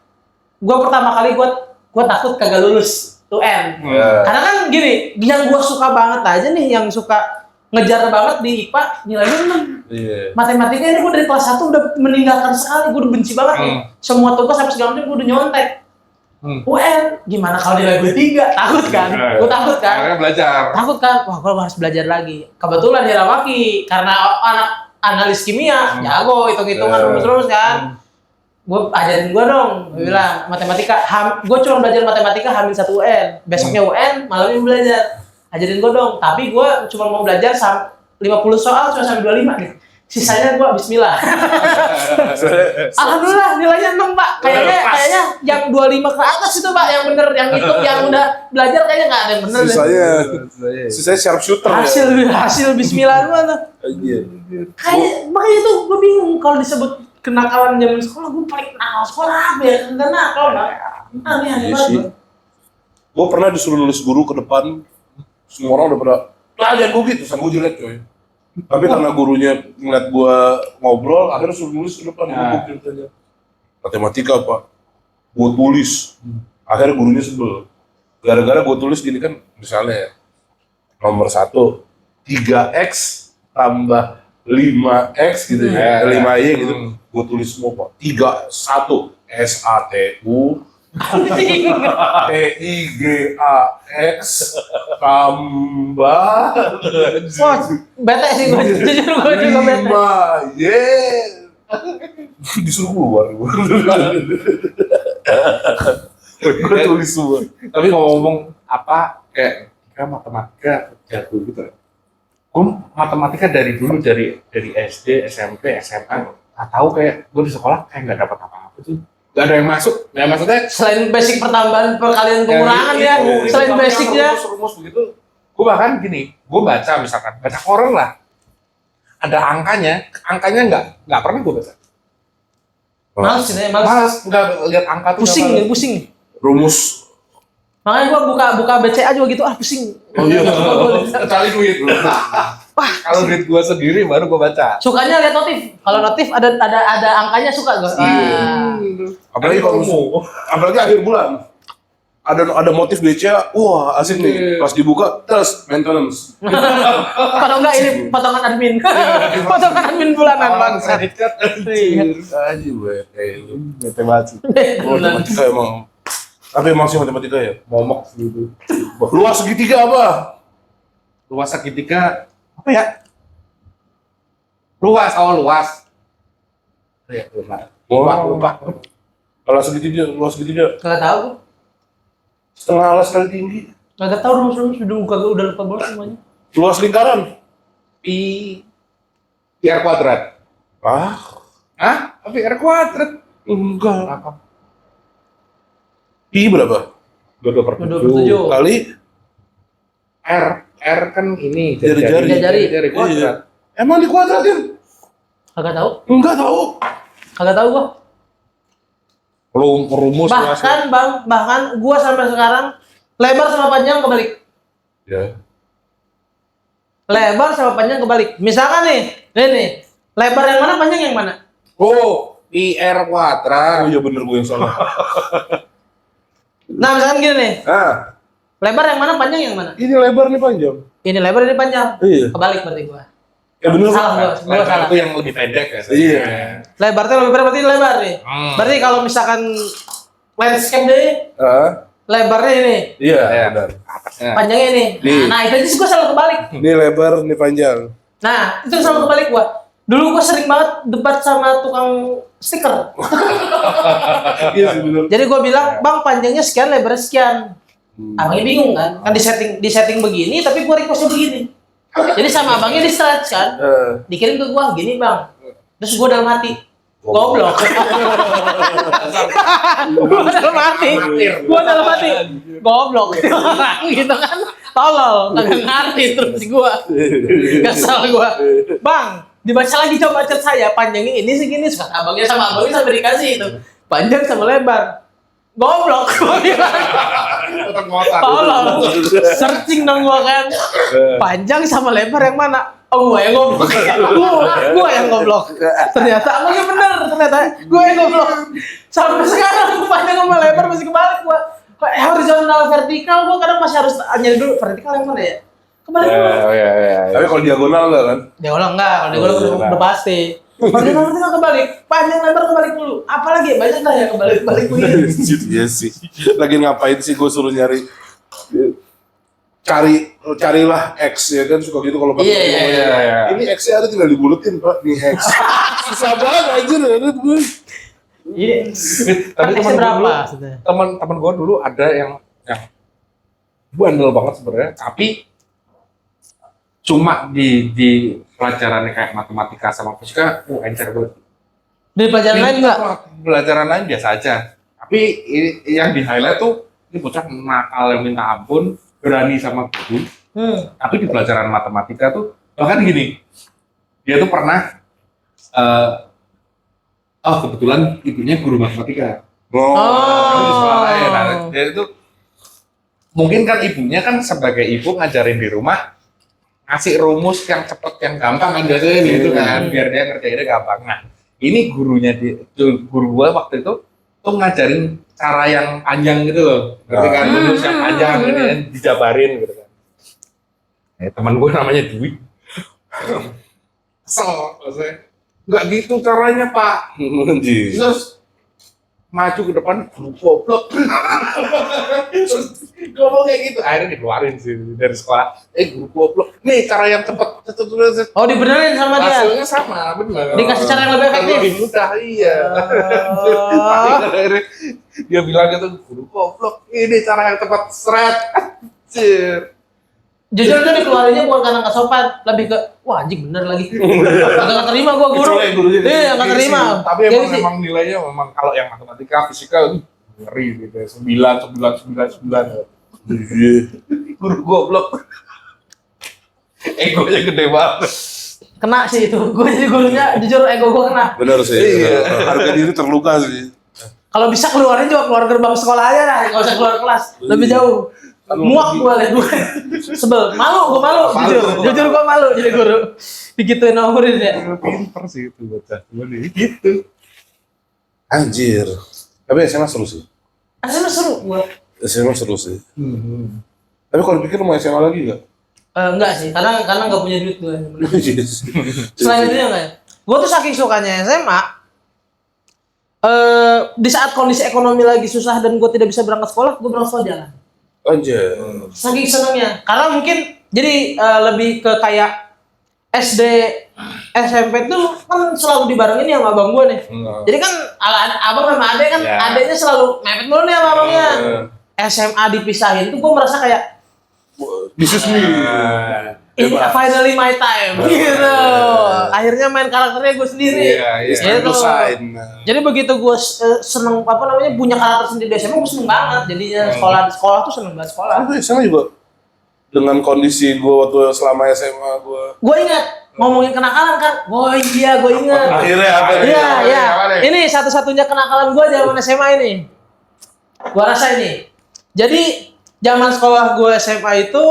gue pertama kali gue takut kagak lulus UN. Karena kan gini, yang gue suka banget aja nih, yang suka ngejar banget di IPA nilainya 6. Matematika ini gue dari kelas 1 udah meninggalkan sekali, gue udah benci banget nih. Semua tugas sampai segala macam gue udah nyontek. UN gimana kalau nilai gue 3? Takut kan? Gue takut kan? Akhirnya belajar. Takut kan? Wah, gue harus belajar lagi. Kebetulan Hiramaki karena anak analis kimia, jago hitung-hitungan rumus-rumus kan. Gue ajarin gue dong, gue bilang matematika. Gue cuma belajar matematika hamil 1 UN. Besoknya UN, malamnya belajar. Ajarin gue dong, tapi gue cuma mau belajar 50 soal cuma sampai 25 nih. Sisanya gue bismillah. Alhamdulillah nilainya 6 Pak. Kayaknya yang 25 ke atas itu Pak yang bener, yang itu yang udah belajar kayaknya nggak ada yang bener. Sisanya sharpshooter. Hasil bismillah gue tuh. Kayak makanya tuh gue bingung kalau disebut kenakalan zaman sekolah, gue paling nakal sekolah apa ya? Enggak nakal Pak. Aneh banget. Gue pernah disuruh nulis guru ke depan. Semua orang udah pada pelajaran gue gitu, sama gue jelek coy. Tapi karena gurunya ngeliat gue ngobrol, akhirnya suruh nulis ke depan. Gue ceritanya matematika Pak, gue tulis. Akhirnya gurunya sebel. Gara-gara gue tulis gini kan, misalnya nomor 1, 3x tambah 5x gitu ya, 5y gitu. Gue tulis semua Pak, 31 SATU TIGAX tambah Wah, bete sih gue, jujur gue juga bete. 5Y disuruh keluar gue tulis semua. Tapi ngomong apa kayak matematika jago gitu. Gue matematika dari dulu dari SD, SMP, SMA nggak tahu kayak gue di sekolah kayak nggak dapat apa-apa tuh. Gak ada yang masuk. Ya maksudnya Selain basic pertambahan perkalian pengurangan ya, selain basicnya. rumus begitu. Gue bahkan gini, gue baca misalkan, baca koran lah. Ada angkanya nggak pernah gue baca. Males sih, males. Malas nggak lihat angka tuh. Pusing nggak nih, pusing. Rumus. Makanya gua buka BCA juga gitu, pusing. Oh iya. Kecuali duit. Wah, kalau duit gue sendiri baru gue baca. Sukanya lihat notif. Kalau notif ada angkanya suka gua. Apalagi kalau apalagi akhir bulan. Ada motif BCA, wah asik nih. Pas dibuka, terus maintenance. Kalau enggak ini potongan admin. Potongan admin bulanan bangsa. Kredit card. Aji gue, bete banget sih. Matematika emang. Tapi emang sih matematika ya, momok gitu. Luas segitiga apa? Luas segitiga apa ya? Luas. Ya, lupa. Kalau segitiga, luas segitiga. Enggak tahu. Setengah alas kali tinggi. Enggak tahu rumus-rumus udah lupa banget semuanya. Luas lingkaran. Pi R kuadrat. Ah, Pi R kuadrat. enggak. Pi berapa? 2/7 Kali R kan ini Jari-jari. jari kuadrat. Emang dikuadratin? Kagak tahu. Enggak tahu. Kagak tahu gua. Rumus Bahkan gua sampai sekarang lebar sama panjang kebalik. Ya. Lebar sama panjang kebalik. Misalkan nih, lebar yang mana, panjang yang mana? Oh, Pi R kuadrat. Oh iya bener gue yang salah. Nah, misalkan gini nih, Lebar yang mana, panjang yang mana? ini lebar nih panjang. Ini lebar, ini panjang. Iya. Kebalik berarti gua. Ya bener. Salah gua Lebar salah. itu yang lebih pendek ya. Iya. Lebarnya lebih lebar berarti lebar nih. Berarti kalau misalkan landscape deh, lebarnya ini, Iya, Iya. benar. Atasnya. panjangnya ini. Nih. Nah, itu aja gua selalu kebalik. Ini lebar, ini panjang. Nah, itu selalu kebalik gua. Dulu gua sering banget debat sama tukang stiker. Iya sih bener. Jadi gua bilang, "Bang, panjangnya sekian, lebarnya sekian." Abangnya bingung kan? Kan di setting begini, tapi gua requestnya begini. Jadi sama abangnya di stretch kan? Dikirim ke gua, "Gini, Bang." Terus gua dalam hati, goblok. Gua dalam hati, goblok. Gitu kan? Tolol, kagak ngerti terus gua. Kesal gua. "Bang, dibaca lagi coba chat saya, panjangnya ini segini." Suka abangnya sampai dikasih itu. Panjang sama lebar. Goblok, gua bilang. Tolol. Searching dong gua kan. Panjang sama lebar yang mana? Oh, gua yang goblok. Gua yang goblok. Ternyata abangnya bener, ternyata gua yang goblok. Sampai sekarang panjang sama lebar masih kebalik gua. Horizontal vertikal gua kadang masih harus nyari dulu vertikal yang mana ya? Kebalik dulu. Tapi kalau diagonal enggak kan? Diagonal enggak, kalau diagonal udah pasti. Horizontal vertikal kebalik, panjang lebar kebalik dulu. Apalagi banyak dah ya kebalik-balik begini. Iya sih. Lagi ngapain sih gue suruh nyari? Carilah X ya kan suka gitu kalau pakai. Iya. Ini X-nya ada tinggal dibulutin Pak, nih X. Susah banget anjir ada gue. Iya. Tapi Kan teman berapa? teman gue dulu ada yang bandel banget sebenarnya, tapi cuma di pelajaran kayak matematika sama fisika, encer banget. Di pelajaran lain enggak? Pelajaran lain biasa aja. Tapi yang di highlight tuh ini bocah nakal yang minta ampun, berani sama guru. Tapi di pelajaran matematika tuh bahkan gini, dia tuh pernah kebetulan ibunya guru matematika. Tapi di sekolah lain. Nah, dia itu mungkin kan ibunya kan sebagai ibu ngajarin di rumah ngasih rumus yang cepet yang gampang kan biasanya gitu kan biar dia ngerjainnya gampang. Nah ini guru gua waktu itu tuh ngajarin cara yang panjang gitu loh, ngerti kan rumus yang panjang gitu kan dijabarin gitu kan. Teman gua namanya Dwi. Kesel maksudnya. Nggak gitu caranya Pak. Terus maju ke depan goblok. Terus ngomong kayak gitu akhirnya dikeluarin sih dari sekolah. Guru goblok nih cara yang cepat. Oh, dibenerin sama dia. Hasilnya sama benar. Dikasih cara yang lebih efektif. Lebih mudah iya. Akhirnya dia bilang gitu guru goblok ini cara yang tepat seret. Anjir. Jujur tuh dikeluarinnya bukan karena nggak sopan, lebih ke wah anjing bener lagi. Nggak terima gua guru. Kecuali gurunya. Iya nggak terima. Tapi Jadi emang sih, memang nilainya memang kalau yang matematika, fisika ngeri gitu ya. 9. Iya. Guru goblok. Egonya gede banget. kena sih itu. Gue jadi gurunya jujur ego gua kena. Benar sih. Iya. Harga diri terluka sih. Kalau bisa keluarin juga keluar gerbang sekolah aja lah, nggak usah keluar kelas. Lebih jauh. Muak gua liat gue. Sebel, malu jujur gua malu jadi guru. Digituin sama murid ya. Pinter sih itu bocah. Gitu. Anjir. Tapi SMA seru sih. Aslinya seru gua. SMA seru sih. Tapi kalau dipikir mau SMA lagi nggak? Enggak sih, karena nggak punya duit gue. Yes. Selain itu enggak ya. Gue tuh saking sukanya SMA, di saat kondisi ekonomi lagi susah dan gue tidak bisa berangkat sekolah, gue berangkat sekolah jalan. Anjir. Saking senangnya, karena mungkin jadi lebih ke kayak SD, SMP tuh kan selalu dibarengin sama abang gue nih. Jadi kan abang sama adek kan, adeknya selalu mepet mulu nih sama abangnya. SMA dipisahin tuh gue merasa kayak This is me. finally my time gitu. Akhirnya main karakternya gue sendiri. It's Gitu. time to shine. Jadi begitu gue seneng punya karakter sendiri di SMA, gue seneng banget. Jadinya sekolah tuh seneng banget sekolah. Tapi SMA juga dengan kondisi gue waktu selama SMA gue. Gue ingat ngomongin kenakalan kan. Oh iya gue ingat. Akhirnya apa nih? Iya. Ini satu-satunya kenakalan gue zaman SMA ini. Gue rasa ini. Jadi zaman sekolah gue SMA itu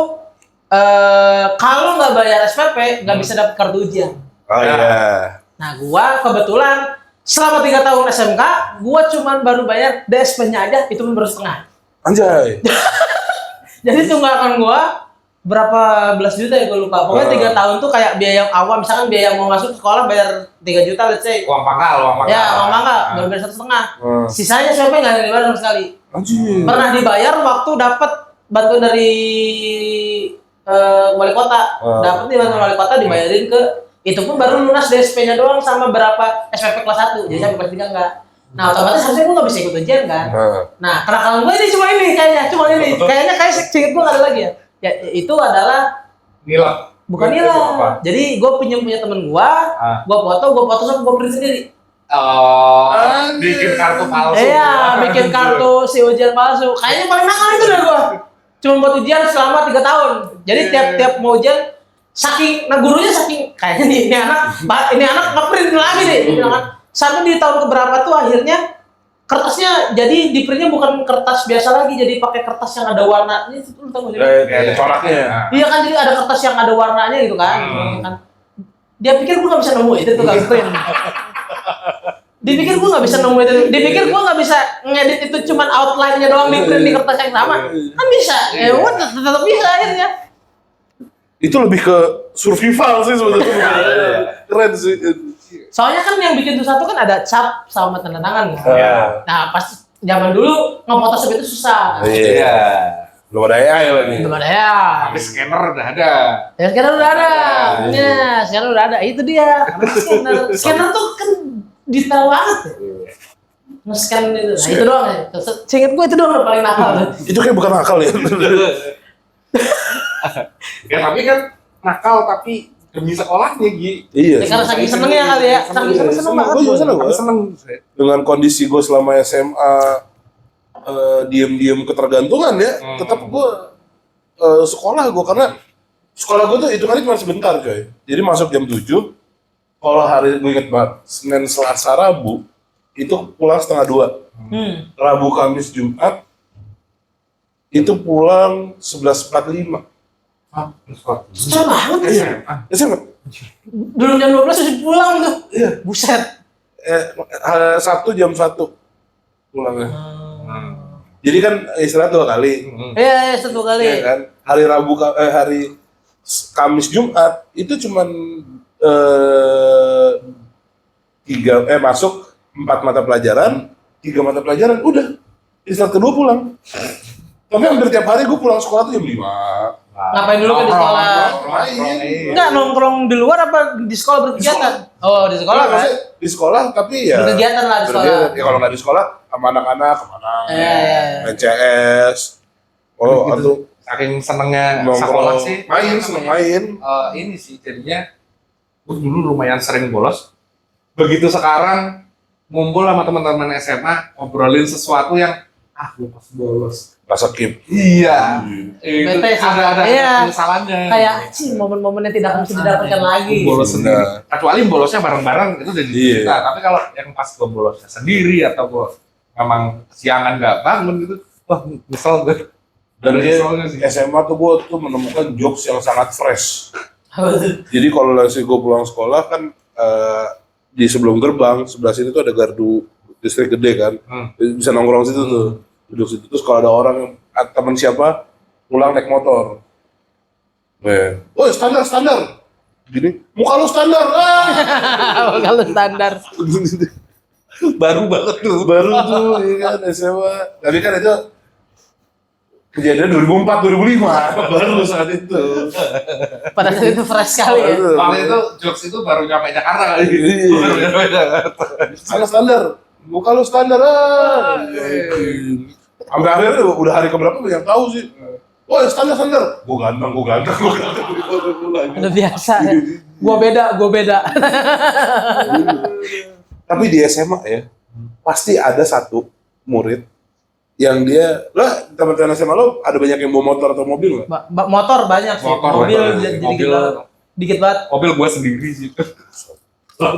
kalau nggak bayar SPP nggak bisa dapet kartu ujian. Oh iya. Nah gue kebetulan selama 3 tahun SMK gue cuman baru bayar DSP-nya aja itu pun baru setengah. Anjay. Jadi tunggakan gue berapa belas juta ya gue lupa. Pokoknya 3 tahun tuh kayak biaya yang awam, misalkan biaya yang mau masuk sekolah bayar 3 juta let's say. Uang pangkal. Ya uang pangkal baru bayar 1,5. Sisanya SPP nggak ada yang dibayar sama sekali. Anjir. Pernah dibayar waktu dapat bantuan dari wali kota. Dapat nih bantuan wali kota dibayarin ke itu pun baru lunas DSP-nya doang sama berapa SPP kelas 1. Jadi sampai kelas 3 enggak. Nah, otomatis harusnya gue nggak bisa ikut ujian kan. Nah, kenakalan gue ini cuma ini kayaknya. Kayaknya kayak seinget gue nggak ada lagi ya. Ya itu adalah Nila. bukan nilai. Jadi gue punya temen gue foto sama gue print sendiri. Oh, bikin kartu palsu. Iya, bikin kartu si ujian palsu. Kayaknya paling nakal itu dah gua. Cuma buat ujian selama 3 tahun. Jadi tiap mau ujian gurunya saking kayaknya nih ini anak ngeprint lagi deh. Sampai di tahun keberapa tuh akhirnya kertasnya jadi di printnya bukan kertas biasa lagi, jadi pakai kertas yang ada warnanya itu lu tahu nggak? Ada coraknya. Iya kan, jadi ada kertas yang ada warnanya gitu kan. Dia pikir gua nggak bisa nemu itu tuh kan print. Dipikir gue nggak bisa nemu itu, dipikir gue nggak bisa ngedit itu cuman outline-nya doang di print di kertas yang sama, kan bisa, ya udah tetap bisa akhirnya. Itu lebih ke survival sih sebetulnya. Keren sih. Soalnya kan yang bikin satu kan ada cap sama tanda tangan kan. Nah pas zaman dulu nge-photoshop itu susah. Iya. Belum ada AI lagi. Belum ada ya. Tapi scanner udah ada. Ya sekarang udah ada. Ya sekarang udah ada. Itu dia. Scanner tuh kan detail banget ya. Nge-scan itu. Nah itu doang ya. Seinget gue itu doang yang paling nakal. Itu kayak bukan akal ya. Ya tapi kan nakal tapi demi sekolahnya Gi. Iya. Ya karena saking senengnya kali ya. Saking seneng banget. Gue juga seneng. Seneng. Dengan kondisi gue selama SMA diem ketergantungan ya, tetap gue sekolah gue karena sekolah gue tuh hitungannya cuma sebentar coy. Jadi masuk jam 7, kalau hari gue inget banget Senin, Selasa, Rabu itu pulang setengah 2. Rabu, Kamis, Jumat itu pulang 11.45. Susah banget ya. SMA. Belum jam 12 sudah pulang tuh. Iya. Buset. Sabtu jam 1 pulangnya. Jadi kan istirahat 2 kali. Iya, 1 kali. Ya kan? Hari Rabu, hari Kamis, Jumat itu cuman masuk 4 mata pelajaran, 3 mata pelajaran, udah istirahat kedua pulang. Tapi hampir tiap hari gue pulang sekolah tuh jam 5. Ngapain dulu kan di sekolah? Enggak, nongkrong di luar apa di sekolah berkegiatan? Oh, di sekolah kan? Di sekolah tapi ya berkegiatan lah di sekolah. Ya kalau nggak di sekolah sama anak-anak kemana? Iya. Main CS. Oh, atau saking senengnya sekolah sih seneng main. ini sih jadinya gue dulu lumayan sering bolos. Begitu sekarang ngumpul sama teman-teman SMA ngobrolin sesuatu yang gue pas bolos. Rasa keep. Iya. Itu Bete sih. ada Iya. kesalahannya. Kayak sih momen-momen yang tidak bisa didapatkan lagi. Bolos sendiri. Kecuali bolosnya bareng-bareng itu udah Iya. cerita. Tapi kalau yang pas gue bolosnya sendiri atau gue memang siangan nggak bangun gitu, wah nyesel gue. Dan dia Nyeselnya sih. SMA tuh gue tuh menemukan jokes yang sangat fresh. Jadi kalau lagi gue pulang sekolah kan di sebelum gerbang sebelah sini tuh ada gardu listrik gede kan, bisa nongkrong situ tuh, duduk situ. Terus kalau ada orang teman siapa pulang naik motor, woi standar, gini, muka lu standar, Kalau standar. Baru banget tuh. baru tuh, ya kan SMA. Tapi kan itu kejadian 2004, 2005, baru saat itu. Pada saat itu fresh sekali ya. Waktu itu jokes itu baru nyampe Jakarta kali. Iya. Baru nyampe Jakarta. Standar, muka lu standar, sampai akhirnya udah hari keberapa yang tahu sih. Oh standar, gua ganteng. Udah biasa ya. Gua beda. Tapi di SMA ya, pasti ada satu murid yang dia, teman-teman SMA lo ada banyak yang bawa motor atau mobil nggak? Motor banyak sih. Motor, Mobil motor. jadi Mobil. dikit banget. Mobil gue sendiri sih.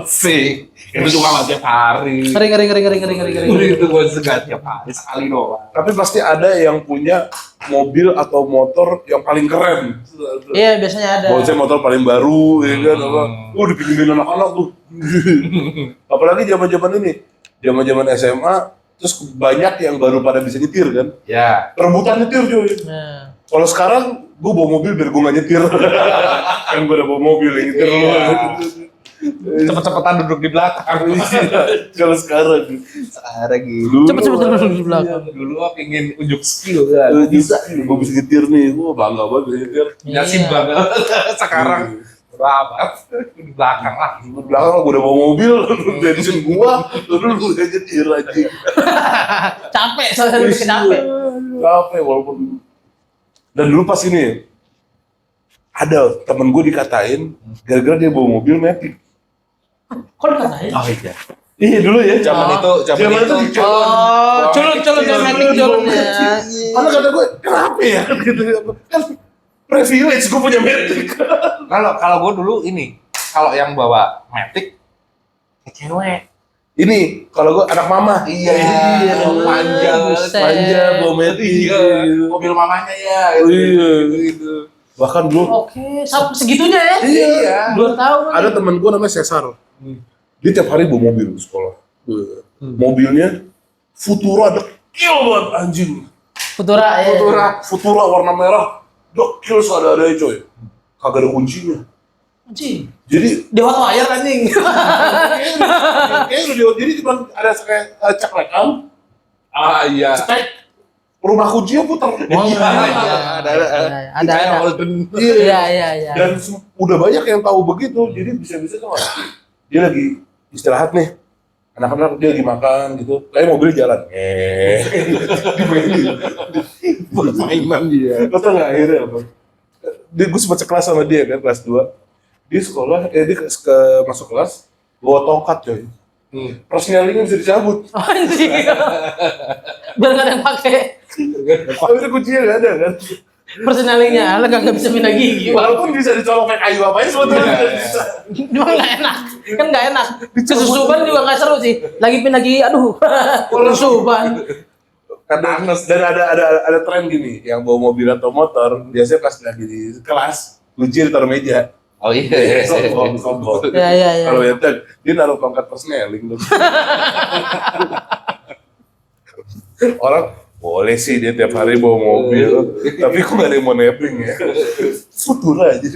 Sih. Itu juga nggak tiap hari. Kering. Itu gue nggak tiap hari, sekali doang. Tapi pasti ada yang punya mobil atau motor yang paling keren. Iya, biasanya ada. Maksudnya motor paling baru, ya kan? Dipinjemin anak-anak tuh. Apalagi zaman-zaman SMA, terus banyak yang baru pada bisa nyetir kan? Ya. Rebutan nyetir cuy. Nah. Kalau sekarang gue bawa mobil biar gue nggak nyetir. Kan gue udah bawa mobil yang nyetir lu. Cepet-cepetan duduk di belakang. Kalau sekarang Dulu. Cepet-cepet duduk di belakang. Dulu pengen unjuk skill kan. bisa, gue bisa nyetir nih, gue bangga banget bisa nyetir. Ya sih bangga. Sekarang berapa? Di belakang lah. Di belakang gue udah bawa mobil, bensin gua, terus gue udah nyetir aja. Capek, soalnya lebih capek. Capek walaupun. Dan dulu pas ini ada temen gue dikatain gara-gara dia bawa mobil Matic. Kok dikatain? Oh iya. Iya dulu ya. Zaman itu dicolong. Culun Matic culunnya. Karena kata gue, kenapa ya? Gitu. Kan privilege gue punya Matic. Kalau gue dulu ini, kalau yang bawa Matic cewek. Ini kalau gue anak mama. Iya, buset. Manja bawa Matic. Mobil mamanya ya. Iya. Bahkan dulu Oke, sampai segitunya ya? Iya. 2 tahun. ada teman gue namanya Cesar. Dia tiap hari bawa mobil ke sekolah. Mobilnya Futura dekil banget anjing. Futura ya. Futura warna merah. Dekil seadanya coy. Kagak ada kuncinya. Anjing. Jadi Dewa Wire anjing. kayaknya udah jadi cuma ada kayak cek rekam, Ah iya. cetek, rumah kuncinya putar. Ada. Iya. Dan udah banyak yang tahu begitu. Jadi bisa-bisa tuh dia lagi istirahat nih. Anak-anak dia lagi makan gitu. Kayak mobil jalan. Buat mainan dia. Lo tau nggak akhirnya apa? Gue sempat sekelas sama dia kan, kelas 2. Dia sekolah, dia masuk kelas, bawa tongkat coy. Persnelingnya bisa dicabut. Anjing. Biar nggak ada yang pakai. Tapi kuncinya nggak ada kan. Personalingnya, ala nggak bisa pindah gigi. Walaupun bisa dicolong kayak kayu apa sebetulnya nggak bisa. Cuma nggak enak, kan nggak enak. Kesusuban juga nggak seru sih. Lagi pindah gigi, aduh, kesusuban. Karena dan ada tren gini, yang bawa mobil atau motor biasanya pas lagi di kelas kunci ditaruh meja. Oh iya. Sombong. Ya. Kalau dia naruh tongkat persneling tuh. Orang boleh sih dia tiap hari bawa mobil, tapi kok gak ada yang mau nebeng ya? Futura aja.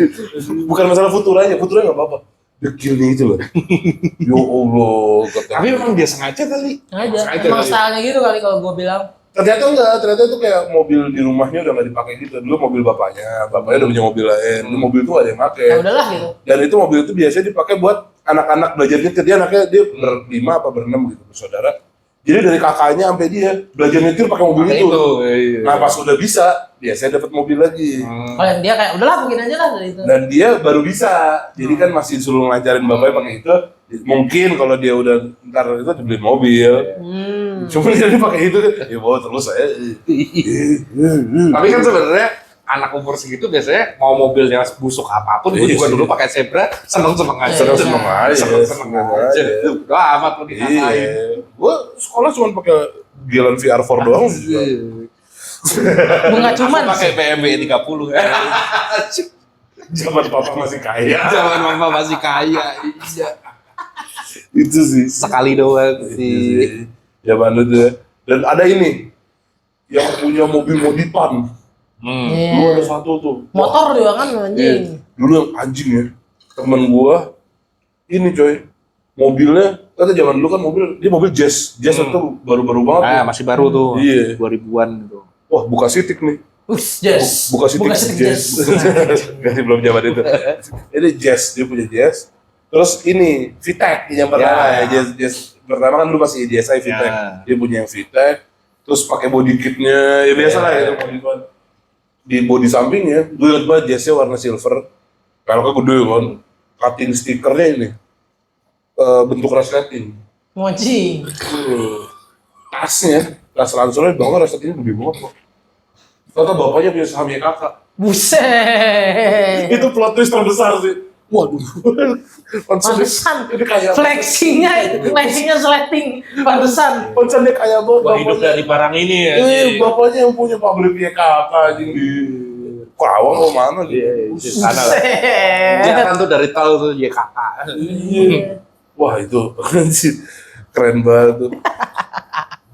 Bukan masalah futuranya nggak apa-apa. Dekilnya itu loh. Ya Allah. Tapi memang dia sengaja kali. Aja. Emang stylenya gitu kali kalau gue bilang. Ternyata enggak, ternyata itu kayak mobil di rumahnya udah nggak dipakai gitu. Dulu mobil bapaknya udah punya mobil lain. Dulu mobil itu ada yang pakai. Ya udahlah gitu. Dan itu mobil itu biasanya dipakai buat anak-anak belajar nyetir. Dia anaknya dia berlima apa berenam gitu bersaudara. Jadi dari kakaknya sampai dia belajar nyetir pakai mobil Pakai itu. iya. Nah pas udah bisa, biasanya dapat mobil lagi. Kalau yang dia kayak udahlah mungkin aja lah dari itu. Dan dia baru bisa, jadi kan masih disuruh ngajarin bapaknya pakai itu. Mungkin kalau dia udah ntar itu dibeli mobil. Cuma dia pakai itu, ya bawa terus saya. Tapi kan sebenarnya anak umur segitu biasanya mau mobilnya busuk apapun, gue Iya juga sih. dulu pakai Zebra seneng-seneng aja. Seneng-seneng aja. Seneng-seneng aja. Udah amat mau dikatain. Iya, gua sekolah cuma pakai jalan VR4 doang. Bunga cuman. Pakai BMW 30 ya. Zaman papa masih kaya. Zaman mama masih kaya. Iya. Itu sih. Sekali doang sih. Zaman itu ya. Dan ada ini yang punya mobil modifan. Iya. Dulu ada satu tuh. Motor juga kan anjing. Dulu yang anjing ya. Temen gua ini coy. Mobilnya, kata zaman dulu kan dia mobil Jazz. Jazz itu baru-baru banget. tuh. Masih baru tuh. Iya. 2000-an gitu. Wah, buka sitik nih. Yes. Buka sitik Jazz. Masih belum zaman itu. Ini Jazz, dia punya Jazz. Terus ini VTEC yang pertama ya, Jazz pertama kan dulu masih DSi VTEC. Dia punya yang VTEC. Terus pakai body kitnya, ya biasa lah ya body di body sampingnya, gue liat banget Jazznya warna silver. Peleknya gede kan. Cutting stikernya ini bentuk resleting. Mochi. Tas ranselnya banget resletingnya gede banget kok. Ternyata bapaknya punya saham kakak. Buset. Itu plot twist terbesar sih. Waduh. Pantesan. Ini kayak Flexingnya sleting. Pantesan. Pantesan dia kaya banget. Wah, hidup dari barang ini ya. Bapaknya yang punya pabrik kakak anjing di Karawang mau mana dia? Sana lah. Kelihatan tuh dari tol tuh YKK. Iya. Wah itu keren banget tuh.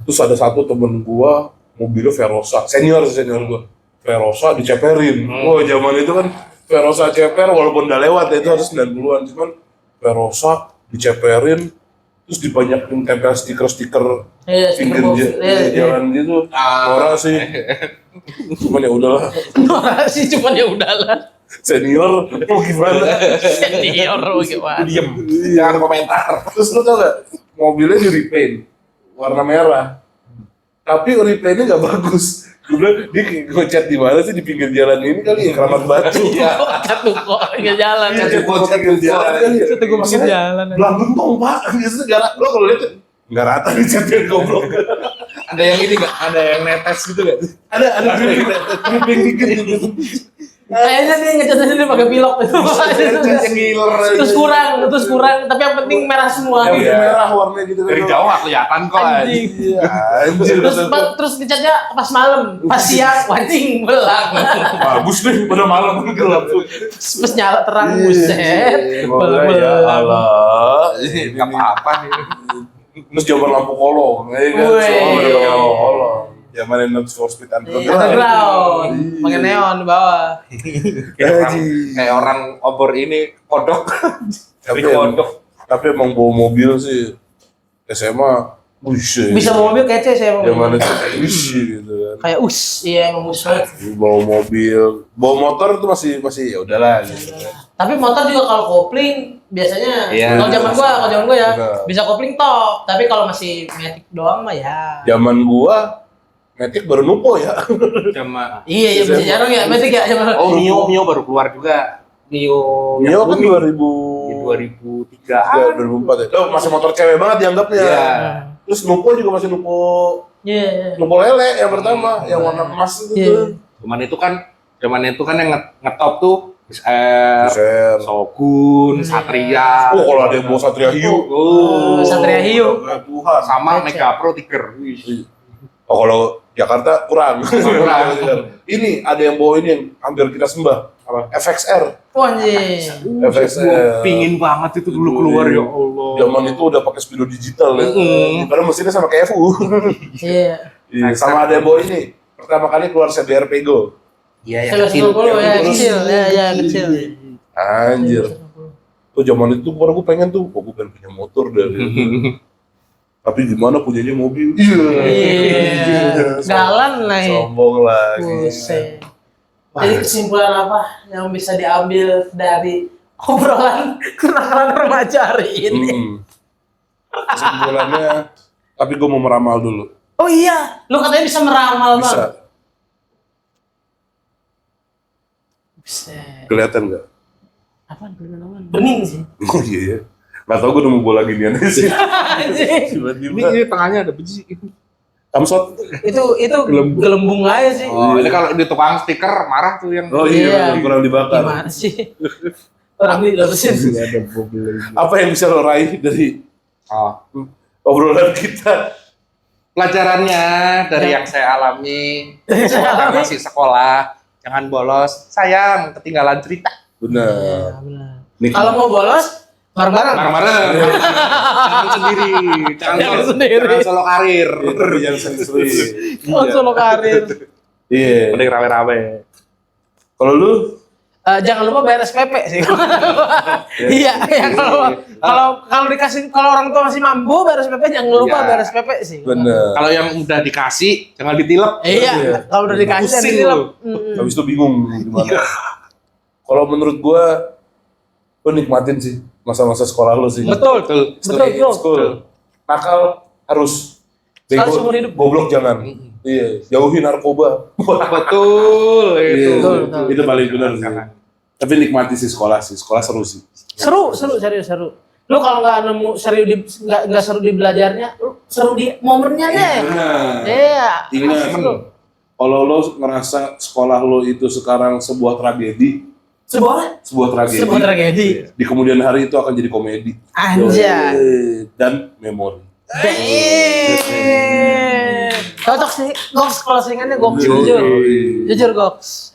Terus ada satu temen gua mobilnya Verosa, senior gua. Verosa diceperin. Wah zaman itu kan Verosa ceper walaupun udah lewat ya, itu harus 90-an, cuman Verosa diceperin terus dibanyakin tempel stiker-stiker Iya, pinggir jalan gitu. Norak sih. Cuman ya udahlah. Norak sih cuman ya udahlah. Senior mau gimana? Senior gimana? Diem. Jangan komentar. Terus lu tau gak, mobilnya di repaint warna merah, tapi repaintnya nggak bagus. Gue bilang, dia ngecat di mana sih, di pinggir jalan ini kali ya, Keramat Batu. Cat tuh kok nggak jalan. Iya, di pinggir jalan kali ya. Itu gue pinggir jalan. Belah bentong pak, biasanya gak rata. Lo kalau lihat nggak rata nih catnya goblok. Ada yang ini nggak? Ada yang netes gitu nggak? Ada dripping dikit gitu. Kayaknya dia ngecatnya sendiri pakai pilok itu. Terus kurang. Tapi yang penting merah semua. Yang merah warnanya gitu. Dari jauh nggak kelihatan kok. Anjing. Anjir. Terus ngecatnya pas malam, pas siang, anjing belang. Bagus nih, pada malam gelap tuh. Pas nyala terang buset. Ya Allah. Nggak apa-apa nih. Terus zaman lampu kolong, ya kan? Wih. Ada lampu kolong. Zaman Need for Speed Underground. Pakai neon di bawah. Kayak orang obor ini kodok. Tapi kodok. Tapi emang bawa mobil sih SMA, buset. Bisa bawa mobil kece sih emang. Zaman itu kayak buset gitu kan. Kayak iya emang banget. Bawa mobil, bawa motor itu masih ya udahlah gitu kan. Tapi motor juga kalau kopling biasanya Iya. kalau zaman gua ya Benar. bisa kopling top. Tapi kalau masih matic doang mah ya. Zaman gua Matic baru nupo ya. Sama. Iya bisa jarang ya matic ya. Oh Mio baru keluar juga. Mio kan 2000 2003. 2004 ya. Oh, masih motor cewek banget dianggapnya. Iya. Terus nupo juga masih nupo Iya. lele yang pertama, yang warna emas itu Iya. tuh. Zaman itu kan yang ngetop tuh SR, Share. Shogun, Satria. Oh, kalau ada yang bawa Satria Hiu. Satria Hiu. Ya Tuhan. Sama Mega Pro Tiger. Wih. Oh, kalau Jakarta kurang. Kurang. Ini ada yang bawa ini yang hampir kita sembah. Apa? FXR. Oh anjing. FXR. Pingin banget itu dulu keluar ya Allah. Zaman itu udah pakai speedo digital ya. Padahal mesinnya sama kayak FU. Iya. Iya, sama ada yang bawa ini. Pertama kali keluar CBR Pego. Iya Kalau 90 ya kecil. Ya kecil. Anjir. Tuh zaman itu baru gue pengen tuh, gue pengen punya motor dari. Tapi gimana punyanya mobil? Iya. Galan lah. Sombong lagi. Buset. Jadi kesimpulan apa yang bisa diambil dari obrolan kenakalan remaja hari ini? Kesimpulannya Tapi gue mau meramal dulu. Oh iya, lu katanya bisa meramal bang. Bisa. Bisa. Kelihatan nggak? Apaan? Bening sih. Oh iya ya. Nggak tau gue nemu bola ginian aja sih. Ini Tiba-tiba. tengahnya ada biji. Kamsot. itu gelembung aja sih. Oh, ini kalau di tukang stiker marah tuh yang Oh Iya. iya, kurang dibakar. Gimana sih? Orang ini dapetin. ada bobel. Apa yang bisa lo raih dari Oh, obrolan kita? pelajarannya dari yang saya alami ketika masih sekolah, jangan bolos. Sayang, ketinggalan cerita. Benar. Benar. Nih, Kalau mau bolos, bareng-bareng. Bareng-bareng. Jangan sendiri. Jangan sendiri. Jangan solo karir. Iya, tapi jangan sendiri. Oh, solo karir. Iya. Mending rame-rame. Kalau lu Jangan lupa bayar SPP sih. Iya, ya, kalau dikasih, kalau orang tua masih mampu bayar SPP, jangan lupa Iya. bayar SPP sih. bener. Kalau yang udah dikasih, jangan ditilep. Iya, Iya. kalau udah dikasih Pusing jadi dilep. lu. Habis itu bingung gimana. Kalau menurut gua, lu nikmatin sih masa-masa sekolah lu sih. Betul, betul. School. Nakal harus. Sekali seumur hidup. Goblok jangan. Iya, jauhi narkoba. Betul, itu. Iya, betul. itu paling benar sih. Tapi nikmati sih sekolah seru sih. Seru, serius seru. Lu kalau nggak nemu nggak seru di belajarnya, lu seru di momennya deh. Benar. Iya. Ingat, seru. kalau lo ngerasa sekolah lo itu sekarang sebuah tragedi, Sebuah tragedi. di kemudian hari itu akan jadi komedi. Anjay. Dan memori. Cocok sih, Goks kalau seringannya Goks, jujur. Jujur Goks.